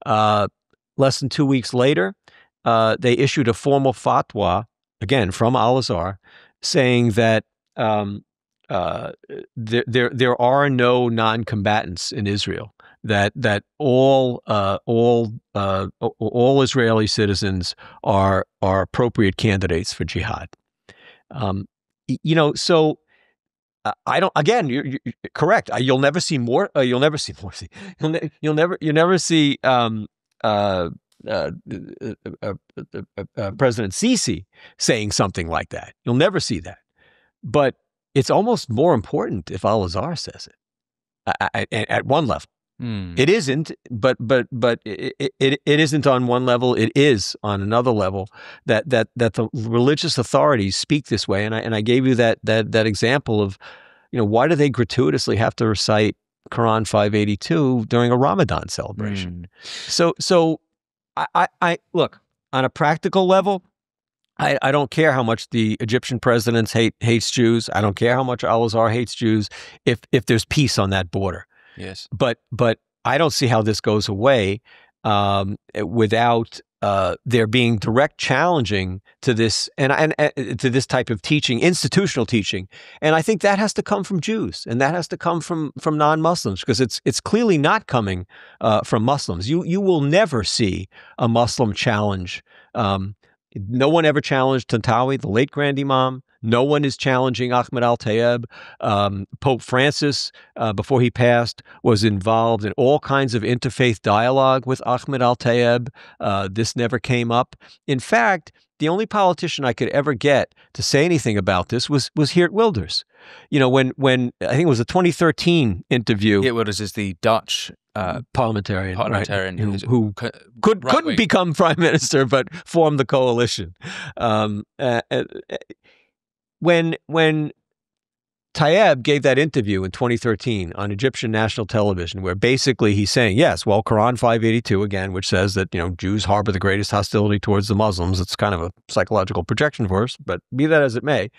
Less than 2 weeks later, they issued a formal fatwa, again from Al-Azhar, saying that there are no non-combatants in Israel. That all Israeli citizens are appropriate candidates for jihad. So I don't. Again, you're correct. You'll never see more. You'll never see more. You'll never see President Sisi saying something like that. You'll never see that. But it's almost more important if Al-Azhar says it at one level. It isn't, but it isn't on one level. It is on another level that the religious authorities speak this way. And I gave you that example of, why do they gratuitously have to recite Quran 582 during a Ramadan celebration. So I look, on a practical level, I don't care how much the Egyptian president hates Jews. I don't care how much Al-Azhar hates Jews if there's peace on that border. Yes. But I don't see how this goes away without there being direct challenging to this and to this type of teaching, institutional teaching. And I think that has to come from Jews, and that has to come from non-Muslims, because it's clearly not coming from Muslims. You will never see a Muslim challenge. No one ever challenged Tantawi, the late Grand Imam. No one is challenging Ahmed al-Tayeb. Pope Francis, before he passed, was involved in all kinds of interfaith dialogue with Ahmed al-Tayeb. This never came up. In fact, the only politician I could ever get to say anything about this was Geert Wilders. You know, when I think it was a 2013 interview. Geert Wilders is the Dutch parliamentarian right, who couldn't become prime minister, but formed the coalition. When Tayeb gave that interview in 2013 on Egyptian national television, where basically he's saying, yes, well, Quran 582 again, which says that, you know, Jews harbor the greatest hostility towards the Muslims. It's kind of a psychological projection for us, but be that as it may,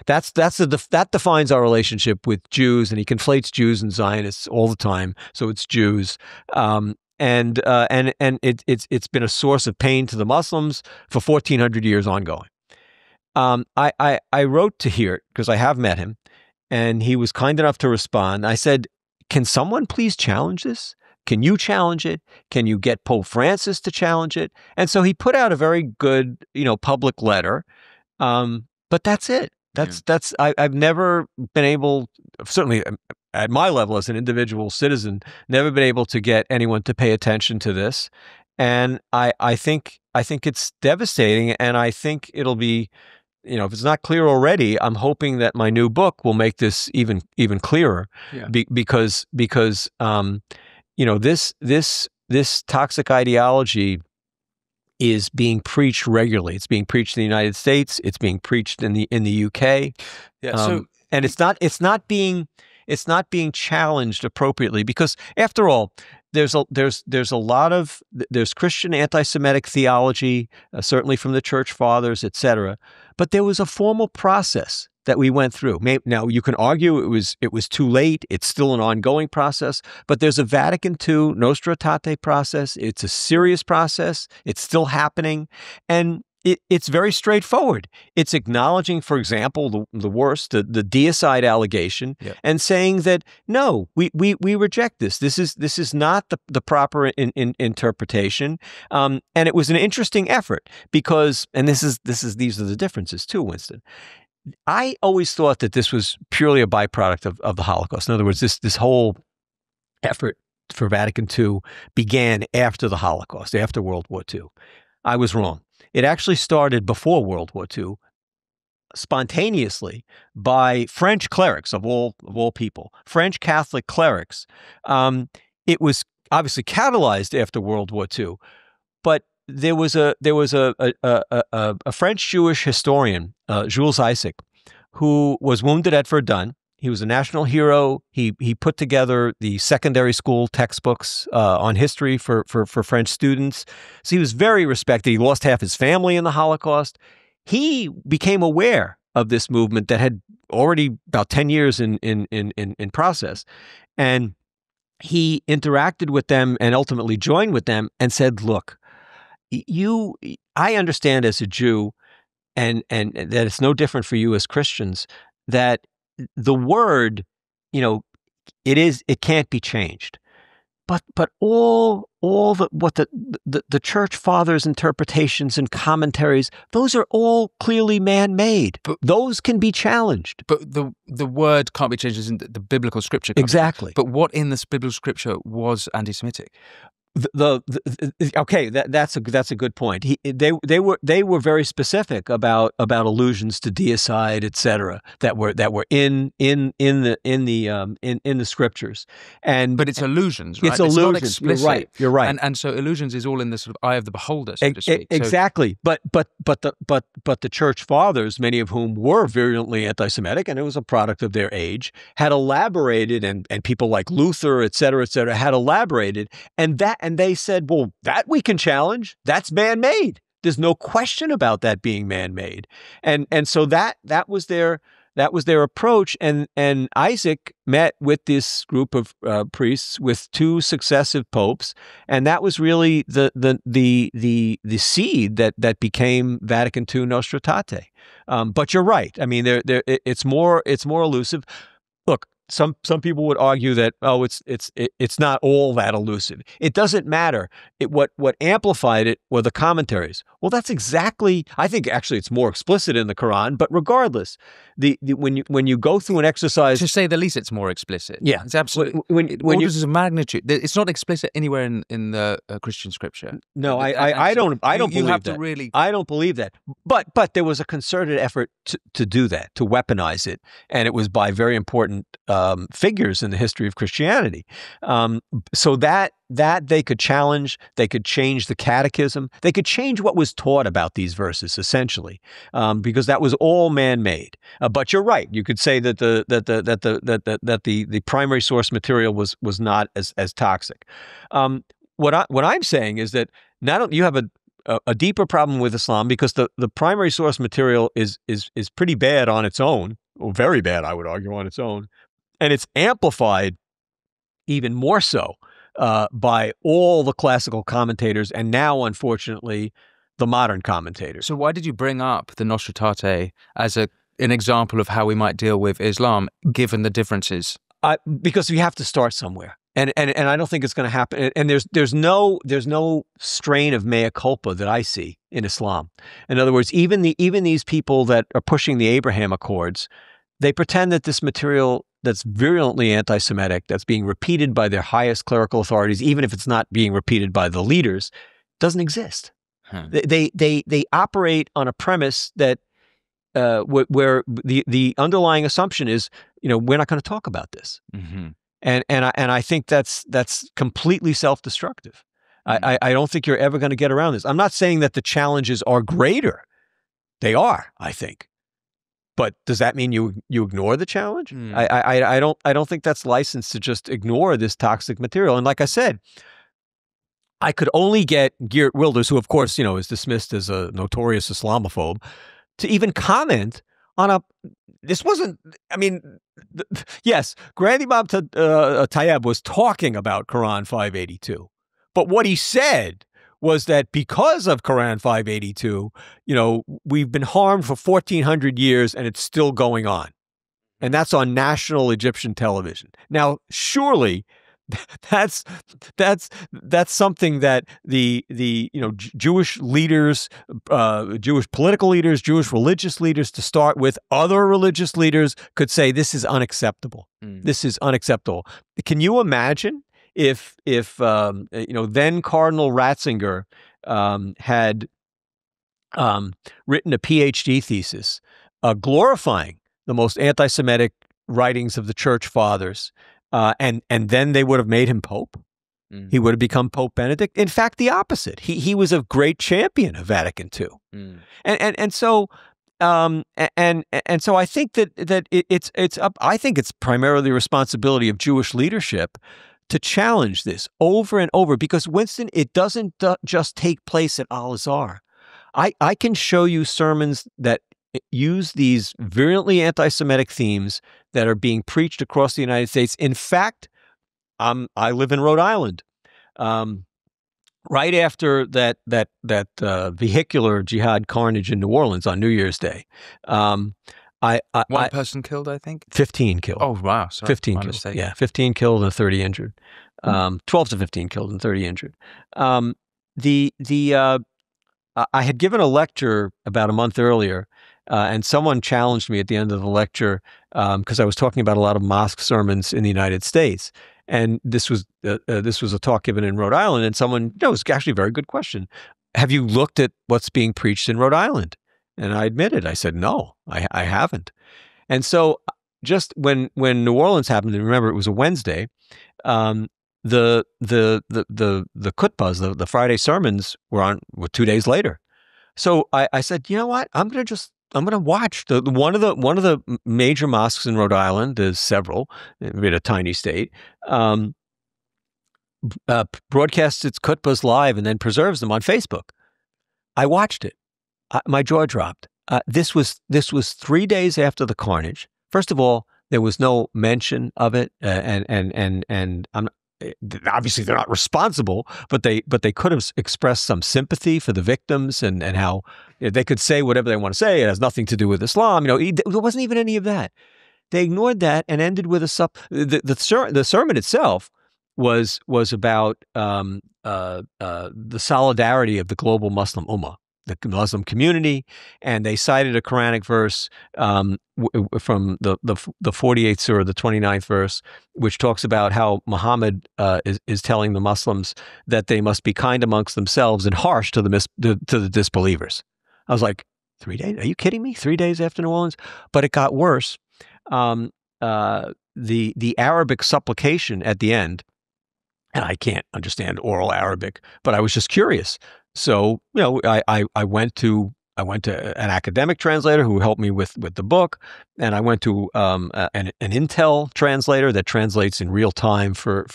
that defines our relationship with Jews, and he conflates Jews and Zionists all the time. So it's Jews. And it's been a source of pain to the Muslims for 1,400 years ongoing. I wrote to Geert, because I have met him, and he was kind enough to respond. I said, can someone please challenge this? Can you challenge it? Can you get Pope Francis to challenge it? And so he put out a very good, public letter. But that's it. I've never been able, certainly at my level as an individual citizen, never been able to get anyone to pay attention to this. And I think it's devastating, and I think it'll be, if it's not clear already, I'm hoping that my new book will make this even clearer. Yeah. Because this toxic ideology is being preached regularly. It's being preached in the United States. It's being preached in the UK. Yeah. And it's not being challenged appropriately, because after all, there's Christian anti-Semitic theology, certainly from the Church Fathers, etc. But there was a formal process that we went through. Now you can argue it was too late. It's still an ongoing process, but there's a Vatican II Nostra Aetate process. It's a serious process. It's still happening, and it's very straightforward. It's acknowledging, for example, the worst, the deicide allegation, yep, and saying that no, we reject this. This is not the proper interpretation. And it was an interesting effort because, and these are the differences too, Winston. I always thought that this was purely a byproduct of the Holocaust. In other words, this whole effort for Vatican II began after the Holocaust, after World War II. I was wrong. It actually started before World War II, spontaneously by French clerics of all people, French Catholic clerics. It was obviously catalyzed after World War II, but there was a French Jewish historian, Jules Isaac, who was wounded at Verdun. He was a national hero. He put together the secondary school textbooks on history for French students. So he was very respected. He lost half his family in the Holocaust. He became aware of this movement that had already about 10 years in process. And he interacted with them and ultimately joined with them and said, look, I understand as a Jew, and that it's no different for you as Christians, that the word, it can't be changed, but all the Church Fathers' interpretations and commentaries, those are all clearly man-made. Those can be challenged. But the word can't be changed, isn't the biblical scripture? Exactly. But what in this biblical scripture was anti-Semitic? Okay, that's a good point. They were very specific about allusions to deicide, etc. that were in the scriptures, but it's allusions, right? It's allusions. Not explicit. You're right. And so illusions is all in the sort of eye of the beholder, so to speak. Exactly. But the church fathers, many of whom were virulently anti-Semitic, and it was a product of their age, had elaborated, and people like Luther, et cetera, had elaborated, and they said, well, that we can challenge. That's man-made. There's no question about that being man-made. And so that was their approach. And Isaac met with this group of priests with 2 successive popes, and that was really the seed that became Vatican II Nostra Aetate. But you're right. I mean, it's more elusive. Look, some people would argue that, oh, it's not all that elusive. It doesn't matter. What amplified it were the commentaries. Well, that's exactly. I think actually it's more explicit in the Quran. But regardless, when you go through an exercise, to say the least, it's more explicit. Yeah, it's absolutely. When orders of magnitude. It's not explicit anywhere in the Christian scripture. No, I don't believe you have that. To really. I don't believe that. But there was a concerted effort to do that, to weaponize it, and it was by very important figures in the history of Christianity. So that they could challenge, they could change the catechism, they could change what was taught about these verses, essentially, because that was all man-made. But you're right. You could say that the primary source material was not as toxic. What I'm saying is that you have a deeper problem with Islam because the primary source material is pretty bad on its own, or very bad, I would argue, on its own. And it's amplified even more so by all the classical commentators, and now, unfortunately, the modern commentators. So why did you bring up the Nostra Aetate as an example of how we might deal with Islam, given the differences? Because we have to start somewhere. And I don't think it's going to happen. And there's no strain of mea culpa that I see in Islam. In other words, even these people that are pushing the Abraham Accords, they pretend that this material that's virulently anti-Semitic, that's being repeated by their highest clerical authorities, even if it's not being repeated by the leaders, doesn't exist. They operate on a premise that where the underlying assumption is, we're not going to talk about this, and I think that's completely self-destructive. I don't think you're ever going to get around this. I'm not saying that the challenges are greater; they are, I think. But does that mean you ignore the challenge? I don't think that's licensed to just ignore this toxic material. And like I said, I could only get Geert Wilders, who of course is dismissed as a notorious Islamophobe, to even comment on this wasn't. I mean, yes, Grand Imam Tayyab was talking about Quran 582, but what he said was that because of Quran 582, we've been harmed for 1,400 years and it's still going on. And that's on national Egyptian television. Now, surely that's something that the Jewish leaders, Jewish political leaders, Jewish religious leaders, to start with, other religious leaders could say, this is unacceptable. This is unacceptable. Can you imagine if then Cardinal Ratzinger had written a PhD thesis glorifying the most anti-Semitic writings of the Church Fathers, and then they would have made him Pope? He would have become Pope Benedict. In fact, the opposite. He was a great champion of Vatican II, and so I think that it's up. I think it's primarily the responsibility of Jewish leadership to challenge this over and over, because, Winston, it doesn't just take place at Al-Azhar. I can show you sermons that use these virulently anti-Semitic themes that are being preached across the United States. In fact, I live in Rhode Island. Right after that vehicular jihad carnage in New Orleans on New Year's Day, one person killed, I think? 15 killed. Oh, wow. Sorry, 15 killed. mistake. Yeah, 15 killed and 30 injured. 12 to 15 killed and 30 injured. I had given a lecture about a month earlier, and someone challenged me at the end of the lecture because I was talking about a lot of mosque sermons in the United States. And this was a talk given in Rhode Island, and someone, it was actually a very good question. Have you looked at what's being preached in Rhode Island? And I admitted, I said, no, I haven't. And so just when New Orleans happened, and remember it was a Wednesday, the khutbahs, the Friday sermons were 2 days later. So I said, you know what? I'm going to watch one of the major mosques in Rhode Island. There's several. We're in a tiny state. Broadcasts its khutbahs live and then preserves them on Facebook. I watched it. My jaw dropped. This was 3 days after the carnage. First of all, there was no mention of it, and obviously they're not responsible, but they could have expressed some sympathy for the victims and how they could say whatever they want to say. It has nothing to do with Islam. There wasn't even any of that. They ignored that and ended with the sermon itself was about the solidarity of the global Muslim ummah, the Muslim community, and they cited a Quranic verse from the 48th surah, the 29th verse, which talks about how Muhammad is telling the Muslims that they must be kind amongst themselves and harsh to the disbelievers. I was like, 3 days? Are you kidding me? 3 days after New Orleans? But it got worse. The Arabic supplication at the end, and I can't understand oral Arabic, but I was just curious. So, I went to an academic translator who helped me with the book, and I went to an Intel translator that translates in real time for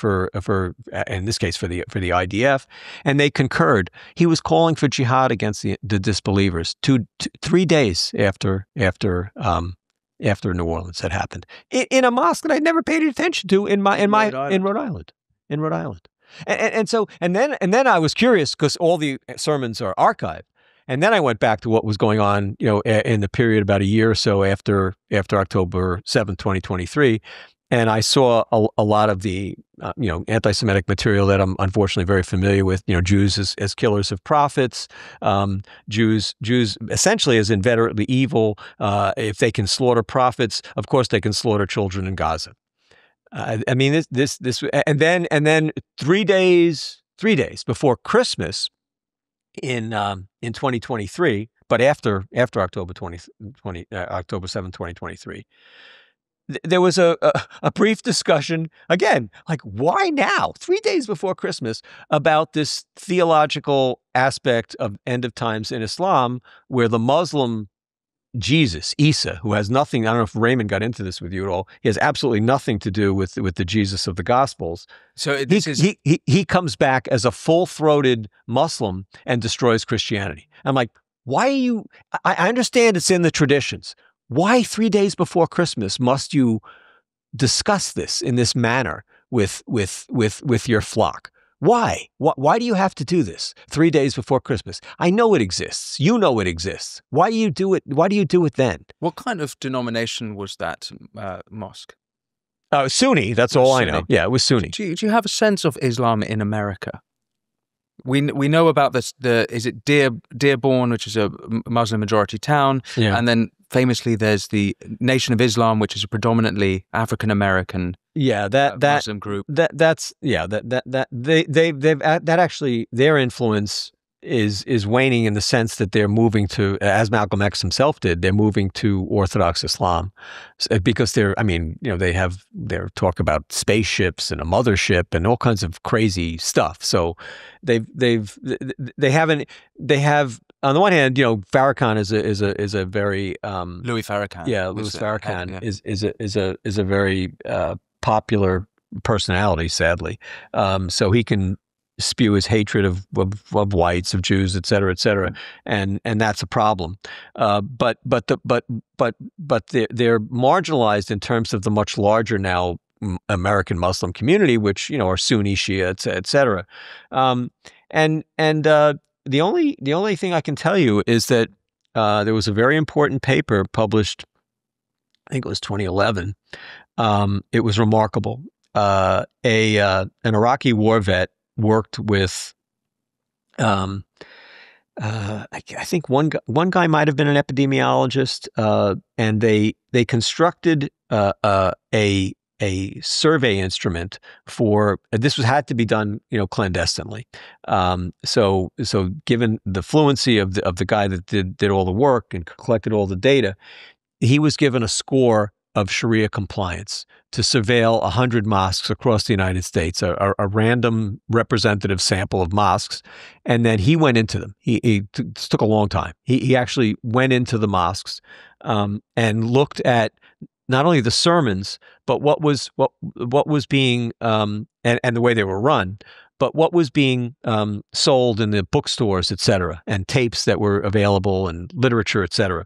in this case for the IDF, and they concurred. He was calling for jihad against the disbelievers 3 days after New Orleans had happened in a mosque that I'd never paid attention to in Rhode Island. And then I was curious because all the sermons are archived. And then I went back to what was going on, in the period about a year or so after October 7th, 2023. And I saw a lot of the, anti-Semitic material that I'm unfortunately very familiar with, Jews as killers of prophets, Jews essentially as inveterately evil. If they can slaughter prophets, of course they can slaughter children in Gaza. I mean, this, and then 3 days before Christmas in 2023, but after October 7th, 2023, there was a brief discussion again, like why now, 3 days before Christmas, about this theological aspect of end of times in Islam, where the Muslim Jesus, Isa, who has nothing, I don't know if Raymond got into this with you at all, he has absolutely nothing to do with the Jesus of the Gospels. So he comes back as a full-throated Muslim and destroys Christianity. I'm like, why are you, I understand it's in the traditions. Why 3 days before Christmas must you discuss this in this manner with your flock? Why? Why do you have to do this 3 days before Christmas? I know it exists. You know it exists. Why do you do it? Why do you do it then? What kind of denomination was that mosque? Sunni. That's all Sunni. I know. Yeah, it was Sunni. Do you have a sense of Islam in America? We know about this. Is it Dearborn, which is a Muslim majority town, and then famously there's the Nation of Islam, which is a predominantly African American. Muslim group. That actually their influence is waning in the sense that they're moving to, as Malcolm X himself did, they're moving to Orthodox Islam because they have their talk about spaceships and a mothership and all kinds of crazy stuff. So they have on the one hand, Farrakhan is a very Louis Farrakhan. Yeah, Louis Farrakhan is a very popular personality, sadly. So he can spew his hatred of whites, of Jews, et cetera, and that's a problem. But they're marginalized in terms of the much larger now American Muslim community, which are Sunni, Shia, et cetera. The only thing I can tell you is that there was a very important paper published, I think it was 2011. It was remarkable. An Iraqi war vet worked with, I think one guy might have been an epidemiologist, and they constructed a survey instrument for this had to be done, clandestinely. So given the fluency of the guy that did all the work and collected all the data, he was given a score of Sharia compliance to surveil 100 mosques across the United States, a random representative sample of mosques, and then he went into them. This took a long time. He actually went into the mosques and looked at not only the sermons, but what was being and the way they were run, but what was being sold in the bookstores, et cetera, and tapes that were available and literature, et cetera.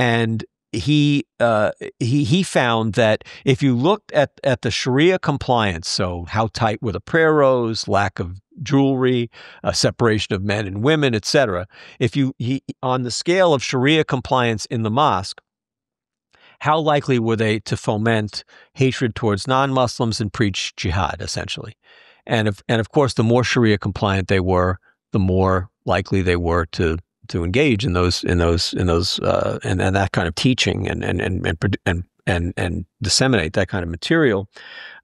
And he found that if you looked at the Sharia compliance, so how tight were the prayer rows, lack of jewelry, separation of men and women, etc. On the scale of Sharia compliance in the mosque, how likely were they to foment hatred towards non-Muslims and preach jihad, essentially? And of course, the more Sharia compliant they were, the more likely they were to engage in that kind of teaching and disseminate that kind of material.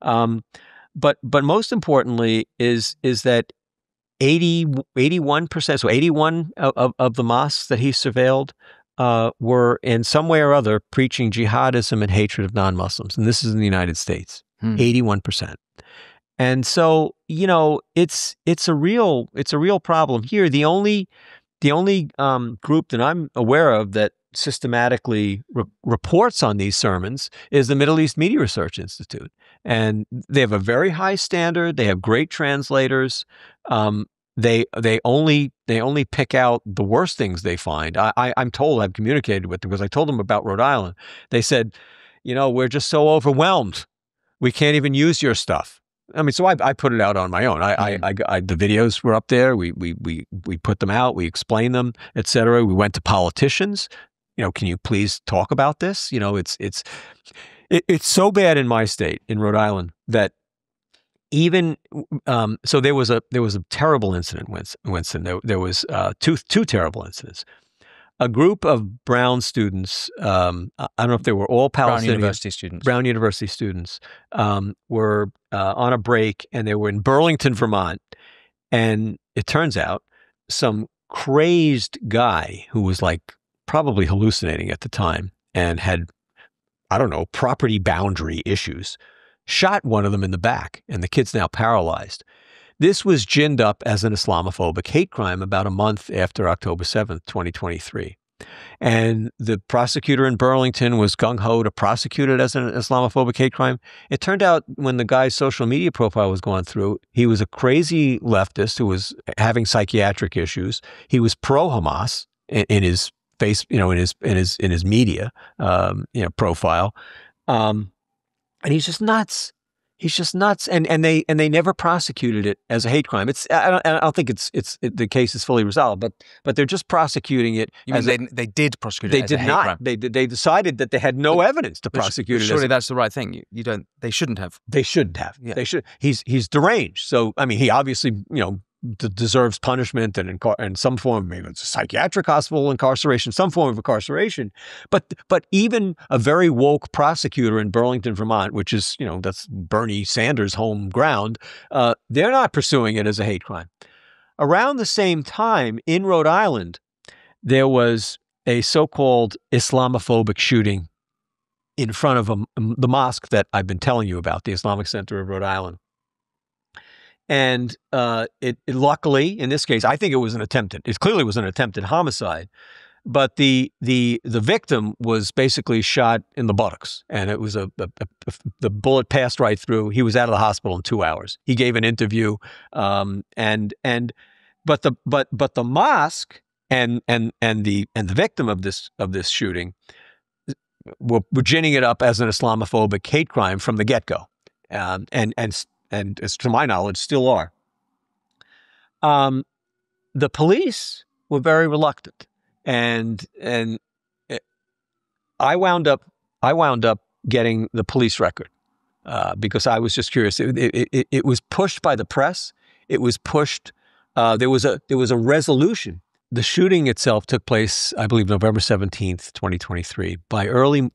But most importantly is that 81%, so 81 of the mosques that he surveilled were in some way or other preaching jihadism and hatred of non-Muslims, and this is in the United States. 81%. And so it's a real problem here. The only group that I'm aware of that systematically reports on these sermons is the Middle East Media Research Institute, and they have a very high standard. They have great translators. They only pick out the worst things they find. I'm told, I've communicated with them because I told them about Rhode Island. They said, we're just so overwhelmed, we can't even use your stuff. I mean, so I put it out on my own. The videos were up there. We put them out. We explained them, et cetera. We went to politicians. Can you please talk about this? It's so bad in my state, in Rhode Island, that even so there was a terrible incident, Winston. There was two terrible incidents. A group of Brown students, I don't know if they were all Palestinian. Brown University students were on a break, and they were in Burlington, Vermont. And it turns out some crazed guy who was probably hallucinating at the time and had, I don't know, property boundary issues, shot one of them in the back, and the kid's now paralyzed. This was ginned up as an Islamophobic hate crime about a month after October 7th, 2023. And the prosecutor in Burlington was gung-ho to prosecute it as an Islamophobic hate crime. It turned out when the guy's social media profile was going through, he was a crazy leftist who was having psychiatric issues. He was pro-Hamas in his face, in his media, profile. And he's just nuts. He's just nuts, and they never prosecuted it as a hate crime. I don't think the case is fully resolved, but they're just prosecuting it. They did prosecute it as a hate crime. They decided that they had no evidence to prosecute it. Surely that's the right thing. They shouldn't have. They shouldn't have. Yeah. They should. He's deranged. So I mean, he obviously deserves punishment and some form, maybe it's a psychiatric hospital incarceration, some form of incarceration. But even a very woke prosecutor in Burlington, Vermont, which is, that's Bernie Sanders' home ground, they're not pursuing it as a hate crime. Around the same time in Rhode Island, there was a so-called Islamophobic shooting in front of the mosque that I've been telling you about, the Islamic Center of Rhode Island. And it luckily, in this case, I think it clearly was an attempted homicide, but the victim was basically shot in the buttocks, and it was the bullet passed right through. He was out of the hospital in 2 hours. He gave an interview, but the mosque and the victim of this shooting were ginning it up as an Islamophobic hate crime from the get-go, and as to my knowledge, still are. The police were very reluctant, and I wound up getting the police record because I was just curious. It was pushed by the press. It was pushed. There was a resolution the shooting itself took place, I believe, November 17th, 2023. By early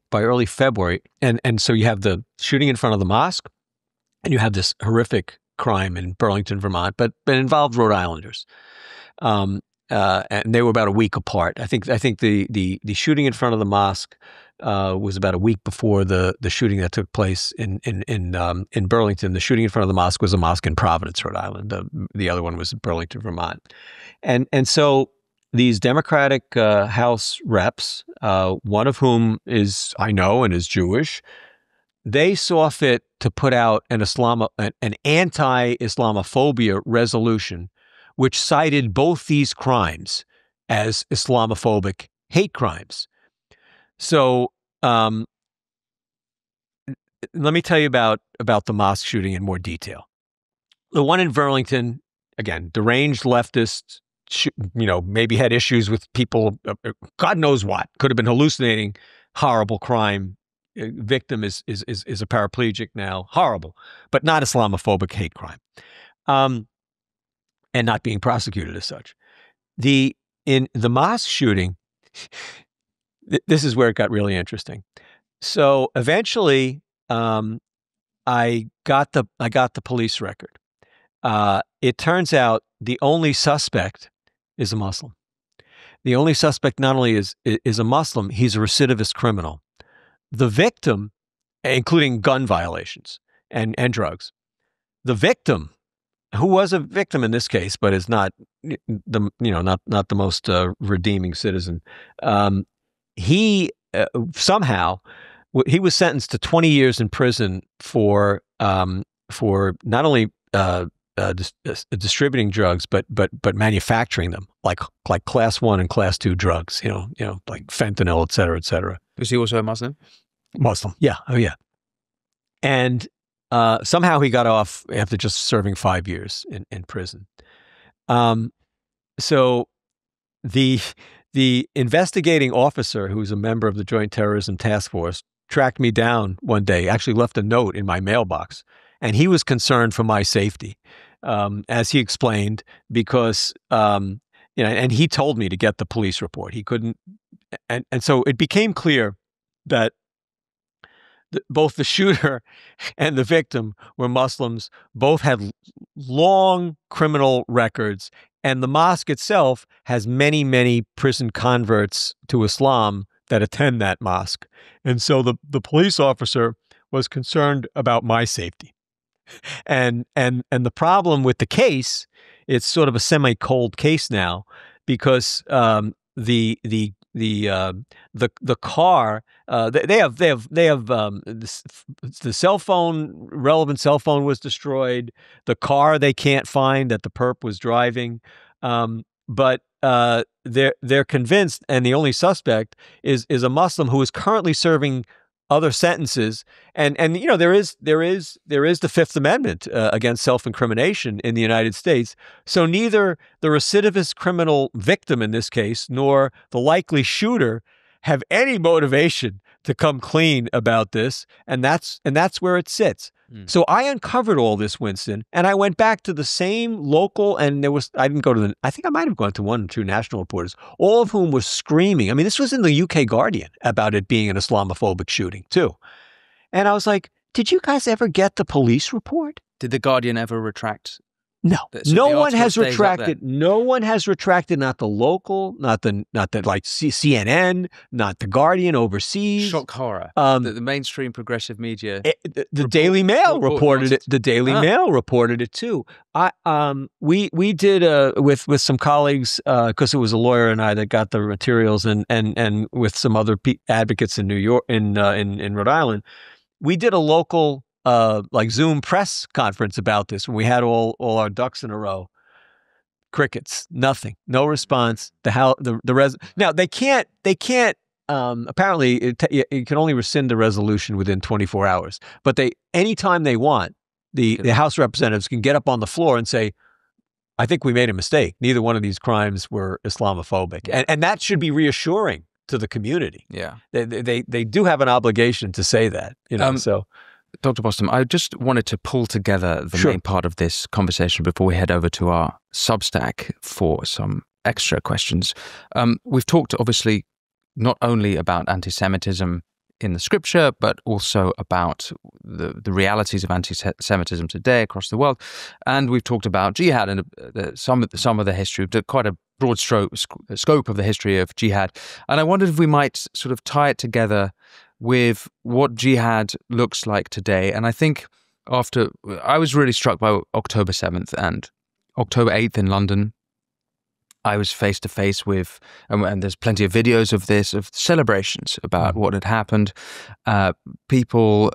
February, and so you have the shooting in front of the mosque, and you have this horrific crime in Burlington, Vermont, but it involved Rhode Islanders. And they were about a week apart. I think the shooting in front of the mosque was about a week before the shooting that took place in Burlington. The shooting in front of the mosque was a mosque in Providence, Rhode Island. The other one was Burlington, Vermont. And so these Democratic House reps, one of whom I know is Jewish, they saw fit to put out an anti-Islamophobia resolution, which cited both these crimes as Islamophobic hate crimes. So let me tell you about the mosque shooting in more detail. The one in Burlington, again, deranged leftists, maybe had issues with people, God knows what, could have been hallucinating, horrible crime. Victim is a paraplegic now, horrible, but not Islamophobic hate crime, and not being prosecuted as such. In the mosque shooting, this is where it got really interesting. So eventually, I got the police record. It turns out the only suspect is a Muslim. The only suspect not only is a Muslim, he's a recidivist criminal. The victim, including gun violations and drugs, the victim, who was a victim in this case, but is not not the most redeeming citizen. He somehow he was sentenced to 20 years in prison for not only distributing drugs, but manufacturing them, like class 1 and class 2 drugs, like fentanyl, et cetera, et cetera. Was he also a Muslim? Muslim, yeah, oh yeah. And somehow he got off after just serving 5 years in prison. So the investigating officer, who's a member of the Joint Terrorism Task Force, tracked me down one day, actually left a note in my mailbox, and he was concerned for my safety, as he explained, because and he told me to get the police report. He couldn't, and so it became clear that both the shooter and the victim were Muslims. Both had long criminal records, and the mosque itself has many, many prison converts to Islam that attend that mosque. And so the police officer was concerned about my safety. And the problem with the case, it's sort of a semi-cold case now, because the car, they have the cell phone, relevant cell phone was destroyed. The car they can't find that the perp was driving, but they're convinced, and the only suspect is a Muslim who is currently serving other sentences, and there is the Fifth Amendment against self-incrimination in the United States. So neither the recidivist criminal victim in this case nor the likely shooter have any motivation to come clean about this, and that's where it sits. So I uncovered all this, Winston, and I went back to the same local, and I didn't go to I think I might have gone to 1 or 2 national reporters, all of whom were screaming. I mean, this was in the UK Guardian about it being an Islamophobic shooting too. And I was like, did you guys ever get the police report? Did the Guardian ever retract? No, no one has retracted. No one has retracted. Not the local, not the like CNN, not the Guardian overseas. Shock horror. The mainstream progressive media. The Daily Mail reported it. The Daily Mail reported it too. We did with some colleagues, because it was a lawyer and I that got the materials, and with some other advocates in New York, in Rhode Island, we did a local like Zoom press conference about this when we had all our ducks in a row. Crickets, nothing, no response. Now they can't. Apparently, you can only rescind the resolution within 24 hours. But anytime they want, the House representatives can get up on the floor and say, "I think we made a mistake. Neither one of these crimes were Islamophobic," and that should be reassuring to the community. Yeah, they do have an obligation to say that. So. Dr. Bostom, I just wanted to pull together the main part of this conversation before we head over to our Substack for some extra questions. We've talked, obviously, not only about anti-Semitism in the scripture, but also about the realities of anti-Semitism today across the world. And we've talked about jihad and some of the history, quite a broad scope of the history of jihad. And I wondered if we might sort of tie it together with what jihad looks like today. And I think I was really struck by October 7th and October 8th in London. I was face to face with, and there's plenty of videos of this, of celebrations about what had happened. People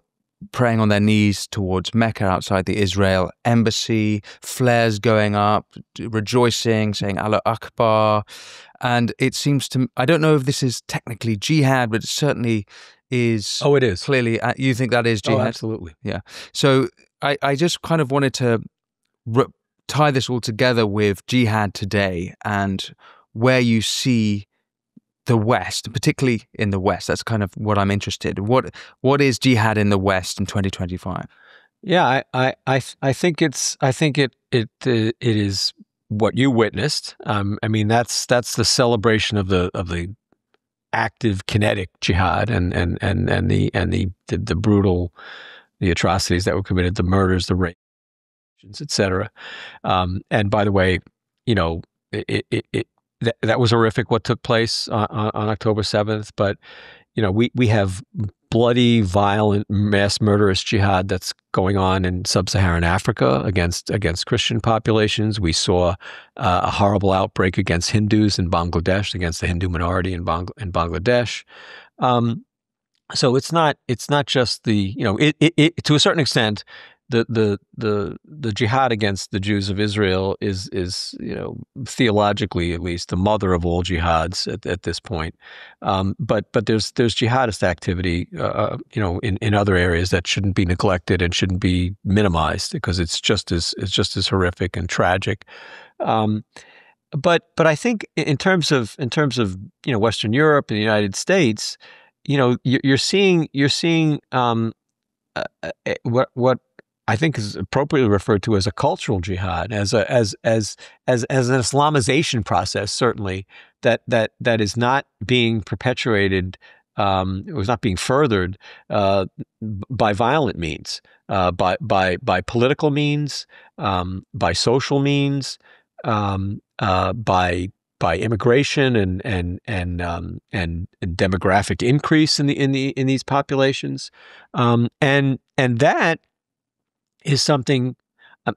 praying on their knees towards Mecca outside the Israel embassy, flares going up, rejoicing, saying Allah Akbar. And it seems to, I don't know if this is technically jihad, but it certainly is. Oh, it is. Clearly, you think that is jihad? Oh, absolutely. Yeah. So I just kind of wanted to tie this all together with jihad today and where you see the West, particularly in the West. That's kind of what I'm interested in. What is jihad in the West in 2025? Yeah, I think it is what you witnessed. I mean, that's the celebration of the active kinetic jihad and the brutal, the atrocities that were committed, the murders, the rape, etc. And by the way, you know, that was horrific what took place on October 7th. But, you know, we have bloody, violent, mass murderous jihad that's going on in sub-Saharan Africa against Christian populations. We saw a horrible outbreak against Hindus in Bangladesh, against the Hindu minority in Bangladesh. So it's not just the, you know, it to a certain extent, the jihad against the Jews of Israel is you know, theologically at least the mother of all jihads at this point. But there's jihadist activity you know, in other areas that shouldn't be neglected and shouldn't be minimized because it's just as horrific and tragic. But I think in terms of you know, Western Europe and the United States, you know, you're seeing what I think is appropriately referred to as a cultural jihad, as an Islamization process, certainly that is not being perpetuated, it was not being furthered by violent means, by political means, by social means, by immigration and demographic increase in these populations, and that is something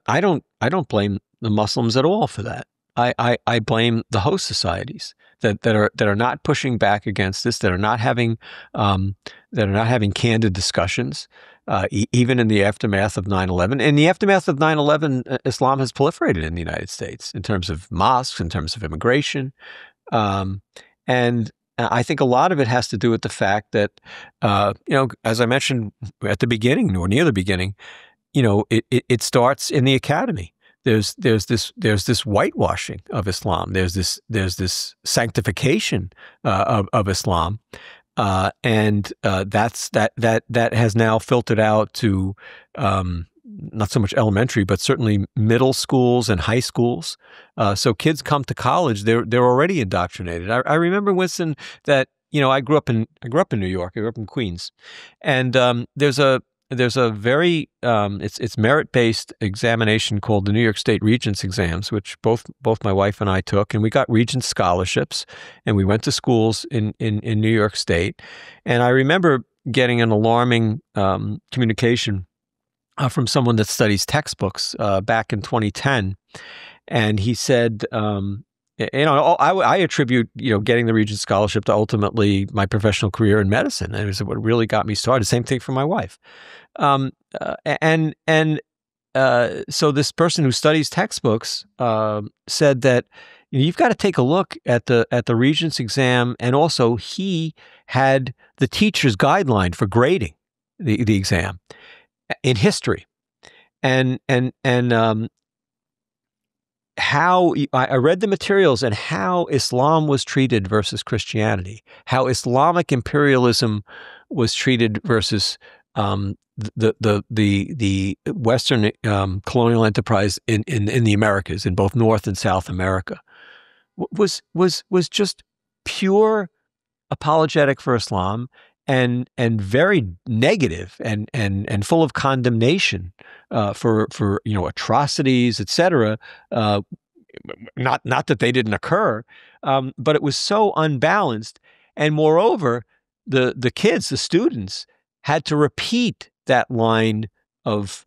I don't blame the Muslims at all for that. I blame the host societies that are not pushing back against this, that are not having candid discussions, even in the aftermath of 9/11. In the aftermath of 9/11, Islam has proliferated in the United States in terms of mosques, in terms of immigration, and I think a lot of it has to do with the fact that you know, as I mentioned at the beginning or near the beginning, you know, it starts in the academy. There's this whitewashing of Islam. There's this sanctification of Islam, and that has now filtered out to not so much elementary, but certainly middle schools and high schools. So kids come to college, they're already indoctrinated. I remember, Winston, that, you know, I grew up in New York. I grew up in Queens, and there's a very it's merit-based examination called the New York State Regents exams, which both my wife and I took, and we got Regents scholarships, and we went to schools in New York State. And I remember getting an alarming communication from someone that studies textbooks back in 2010, and he said, you know, I attribute, you know, getting the Regents scholarship to ultimately my professional career in medicine. And it was what really got me started. Same thing for my wife. So this person who studies textbooks said that, you know, you've got to take a look at the Regents exam, and also he had the teacher's guideline for grading the exam in history, and how I read the materials and how Islam was treated versus Christianity, how Islamic imperialism was treated versus the Western colonial enterprise in the Americas, in both North and South America. was just pure apologetic for Islam and very negative and full of condemnation for atrocities, etc. Not that they didn't occur, but it was so unbalanced. And moreover, the kids, the students, had to repeat that line of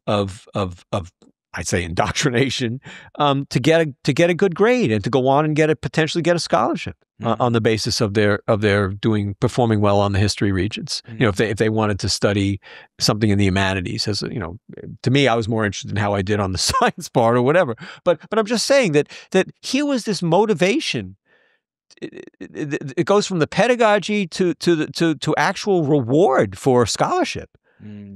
I'd say indoctrination to get a good grade and to go on and potentially get a scholarship on the basis of their performing well on the history regents. If they wanted to study something in the humanities, as to me, I was more interested in how I did on the science part or whatever. But I'm just saying that here was this motivation. It goes from the pedagogy to actual reward for scholarship. And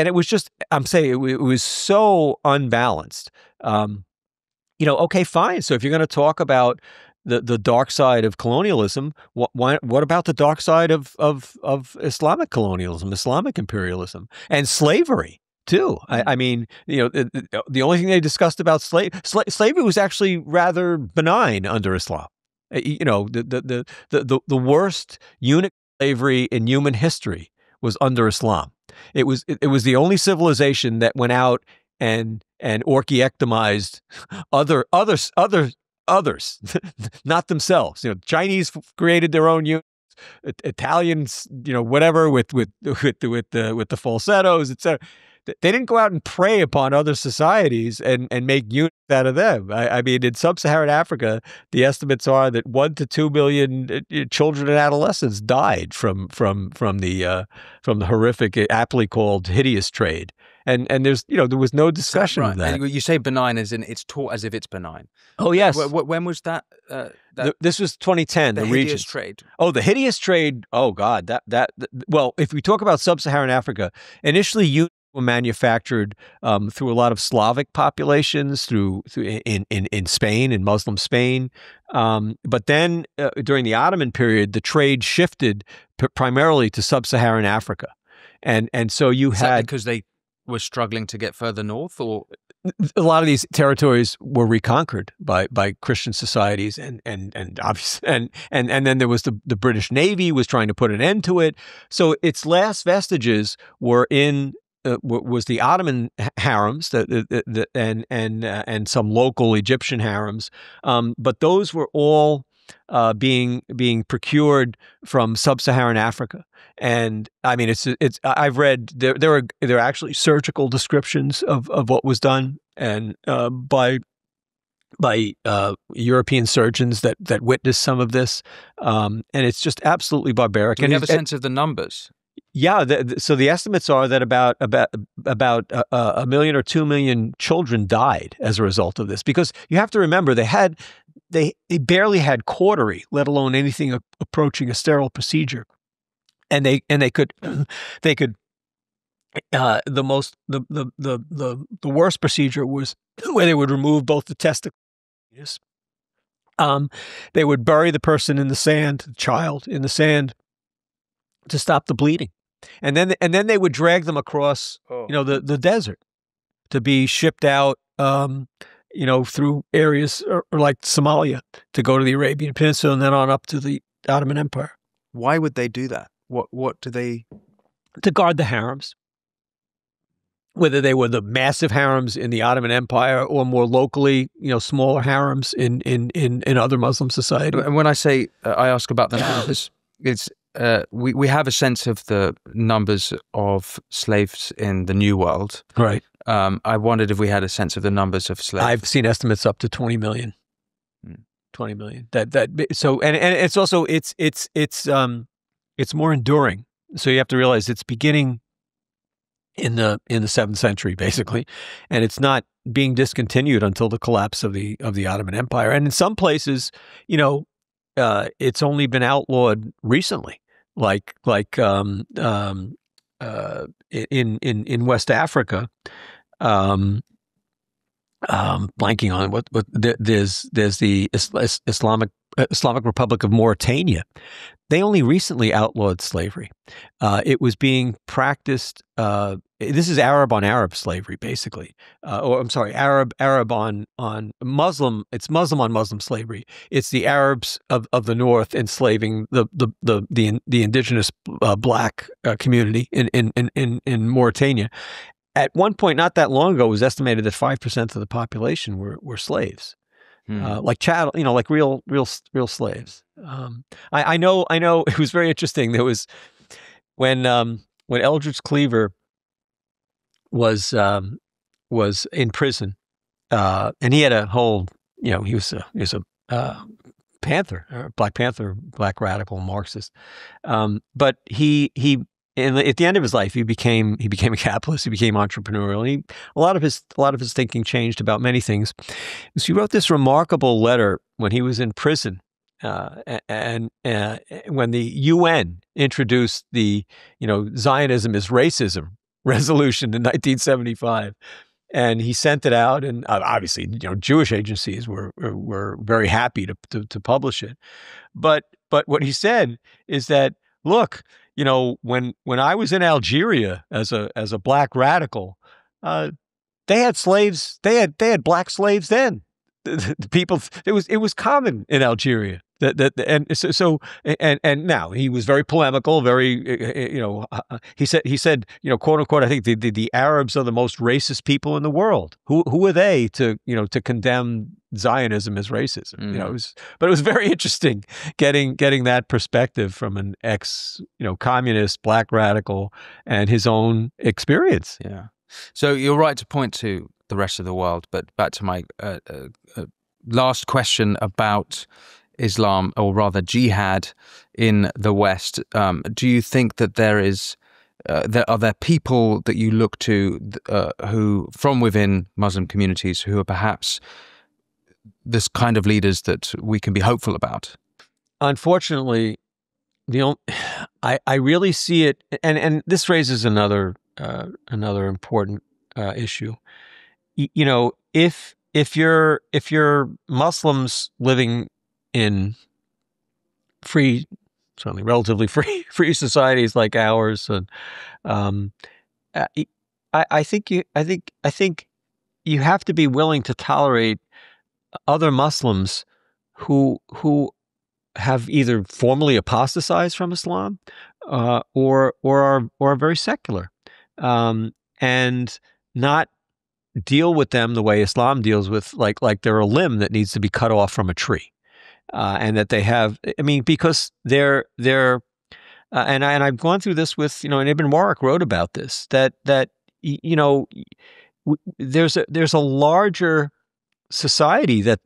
it was just, I'm saying it was so unbalanced. Okay, fine. So if you're going to talk about the dark side of colonialism, what about the dark side of Islamic colonialism, Islamic imperialism, and slavery too? I mean, the only thing they discussed about slavery was actually rather benign under Islam. The worst unit of slavery in human history was under Islam. It was the only civilization that went out and orchiectomized others, not themselves. Chinese created their own units. Italians, whatever with the falsettos, etc. They didn't go out and prey upon other societies and make units out of them. I mean, in sub-Saharan Africa, the estimates are that 1 to 2 million children and adolescents died from the horrific, aptly called hideous trade. And there's there was no discussion of that. And you say benign as in it's taught as if it's benign. Oh yes. When was that? This was 2010. The hideous trade. Oh, the hideous trade. Oh God, well, if we talk about sub-Saharan Africa, initially you were manufactured through a lot of Slavic populations, through in Spain, in Muslim Spain. But then during the Ottoman period, the trade shifted primarily to sub-Saharan Africa, and so you had because they were struggling to get further north, or a lot of these territories were reconquered by Christian societies, and obviously, and then there was the British Navy was trying to put an end to it. So its last vestiges were in. Was the Ottoman harems and some local Egyptian harems, but those were all being procured from sub-Saharan Africa. And I mean, I've read there are actually surgical descriptions of what was done and by European surgeons that witnessed some of this, and it's just absolutely barbaric. Do you have a sense of the numbers? Yeah, so the estimates are that about 1 million or 2 million children died as a result of this. Because you have to remember, they barely had cautery, let alone anything approaching a sterile procedure, and they could the worst procedure was where they would remove both the testicles. They would bury the person in the sand, the child in the sand, to stop the bleeding. And then they would drag them across, the desert to be shipped out, through areas or like Somalia to go to the Arabian Peninsula and then on up to the Ottoman Empire. Why would they do that? What do they? To guard the harems. Whether they were the massive harems in the Ottoman Empire or more locally, smaller harems in other Muslim societies. And when I say I ask about the numbers, it's. We have a sense of the numbers of slaves in the New World. Right. I wondered if we had a sense of the numbers of slaves. I've seen estimates up to 20 million. 20 million. So it's also it's more enduring. So you have to realize it's beginning in the 7th century basically, and it's not being discontinued until the collapse of the Ottoman Empire. And in some places, it's only been outlawed recently. Like in West Africa, blanking on what there's the Islamic Republic of Mauritania. They only recently outlawed slavery. It was being practiced this is Arab on Arab slavery, basically, or I'm sorry, Arab on Muslim. It's Muslim on Muslim slavery. It's the Arabs of the north enslaving the indigenous black community in Mauritania. At one point, not that long ago, it was estimated that 5% of the population were slaves, like chattel, like real slaves. I know. It was very interesting. There was when Eldridge Cleaver was in prison, and he had a whole, he was a Panther, Black Panther, Black radical Marxist, but he at the end of his life he became a capitalist. He became entrepreneurial. And a lot of his thinking changed about many things. So he wrote this remarkable letter when he was in prison. And when the UN introduced the Zionism is racism resolution in 1975, and he sent it out, and obviously Jewish agencies were very happy to publish it, but what he said is that, look, when I was in Algeria as a black radical, they had slaves, they had black slaves then. The people, it was common in Algeria. And now he was very polemical, very he said quote unquote, I think the Arabs are the most racist people in the world. Who are they to condemn Zionism as racism? But it was very interesting getting that perspective from an communist black radical and his own experience. Yeah. So you're right to point to the rest of the world, but back to my last question about Islam, or rather jihad in the West. Do you think that are there people that you look to who from within Muslim communities who are perhaps this kind of leaders that we can be hopeful about? If I really see it, and this raises another important issue. If you're Muslims living in certainly relatively free societies like ours, and I think you have to be willing to tolerate other Muslims who have either formally apostatized from Islam, or are very secular, and not deal with them the way Islam deals with, like they're a limb that needs to be cut off from a tree. And that they have, because they're, and I've gone through this with, and Ibn Waraq wrote about this, that there's a larger society that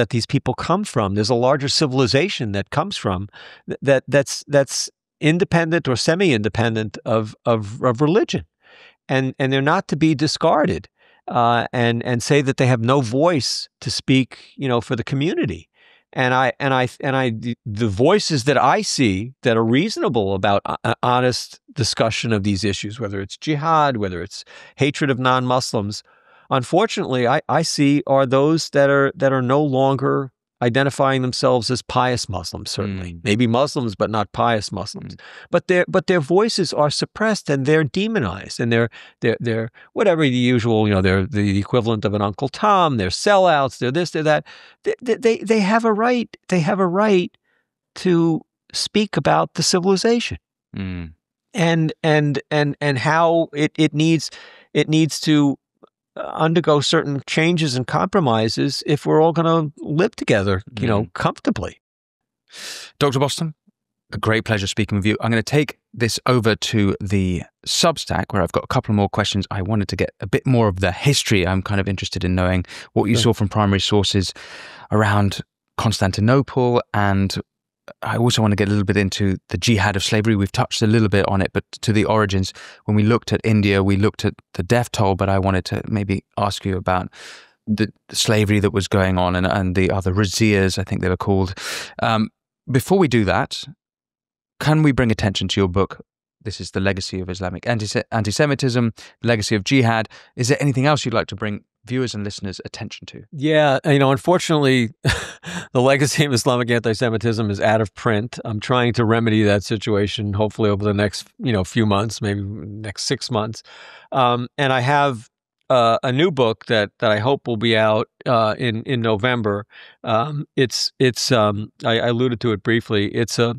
these people come from. There's a larger civilization that comes from that's independent or semi-independent of religion, and they're not to be discarded, and say that they have no voice to speak, for the community. And the voices that I see that are reasonable about honest discussion of these issues, whether it's jihad, whether it's hatred of non-Muslims, unfortunately, I see are those that are no longer identifying themselves as pious Muslims. Certainly, maybe Muslims, but not pious Muslims. But their voices are suppressed, and they're demonized, and they're whatever the usual. They're the equivalent of an Uncle Tom. They're sellouts. They're this. They're that. They have a right. They have a right to speak about the civilization, and how it needs to undergo certain changes and compromises if we're all going to live together, comfortably. Dr. Bostom, a great pleasure speaking with you. I'm going to take this over to the Substack, where I've got a couple more questions. I wanted to get a bit more of the history. I'm kind of interested in knowing what you saw from primary sources around Constantinople, and I also want to get a little bit into the jihad of slavery. We've touched a little bit on it, but to the origins. When we looked at India, we looked at the death toll, but I wanted to maybe ask you about the slavery that was going on and the other razzias, I think they were called. Before we do that, can we bring attention to your book? This is The Legacy of Islamic Anti-Semitism, Legacy of Jihad. Is there anything else you'd like to bring viewers and listeners attention to? Yeah, unfortunately, the legacy of Islamic anti-Semitism is out of print. I'm trying to remedy that situation, hopefully over the next, few months, maybe next 6 months. And I have a new book that I hope will be out in November. I alluded to it briefly. It's a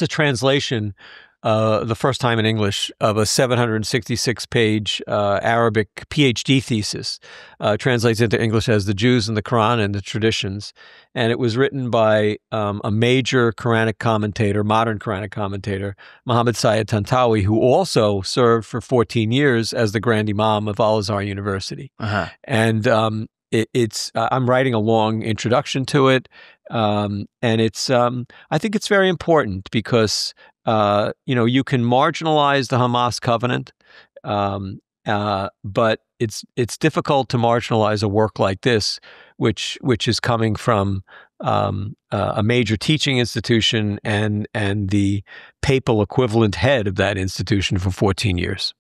translation, the first time in English, of a 766-page Arabic PhD thesis, translates into English as The Jews and the Quran and the Traditions. And it was written by a major Quranic commentator, modern Quranic commentator, Muhammad Sayyid Tantawi, who also served for 14 years as the Grand Imam of Al-Azhar University. Uh-huh. And I'm writing a long introduction to it. And I think it's very important because, you can marginalize the Hamas covenant, but it's difficult to marginalize a work like this, which is coming from a major teaching institution and the papal equivalent head of that institution for 14 years.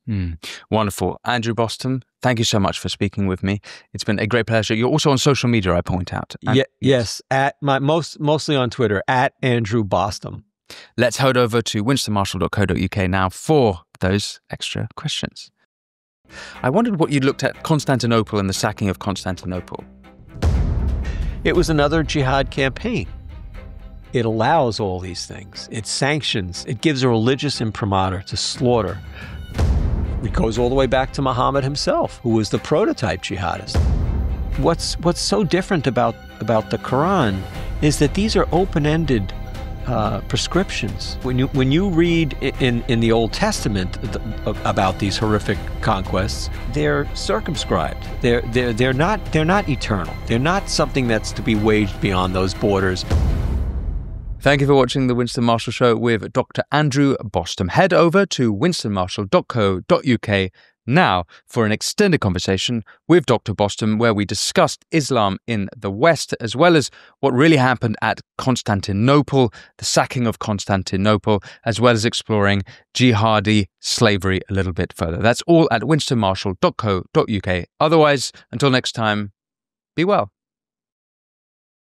Wonderful. Andrew Bostom, thank you so much for speaking with me. It's been a great pleasure. You're also on social media, I point out. Yes, at mostly on Twitter, at Andrew Bostom. Let's head over to winstonmarshall.co.uk now for those extra questions. I wondered what you looked at Constantinople and the sacking of Constantinople. It was another jihad campaign. It allows all these things. It sanctions. It gives a religious imprimatur to slaughter. It goes all the way back to Muhammad himself, who was the prototype jihadist. What's so different about the Quran is that these are open-ended prescriptions. When you read in the Old Testament about these horrific conquests, they're circumscribed. They're not eternal. They're not something that's to be waged beyond those borders. Thank you for watching the Winston Marshall Show with Dr. Andrew Bostom. Head over to winstonmarshall.co.uk now for an extended conversation with Dr. Bostom, where we discussed Islam in the West, as well as what really happened at Constantinople, the sacking of Constantinople, as well as exploring jihadi slavery a little bit further. That's all at winstonmarshall.co.uk. Otherwise, until next time, be well.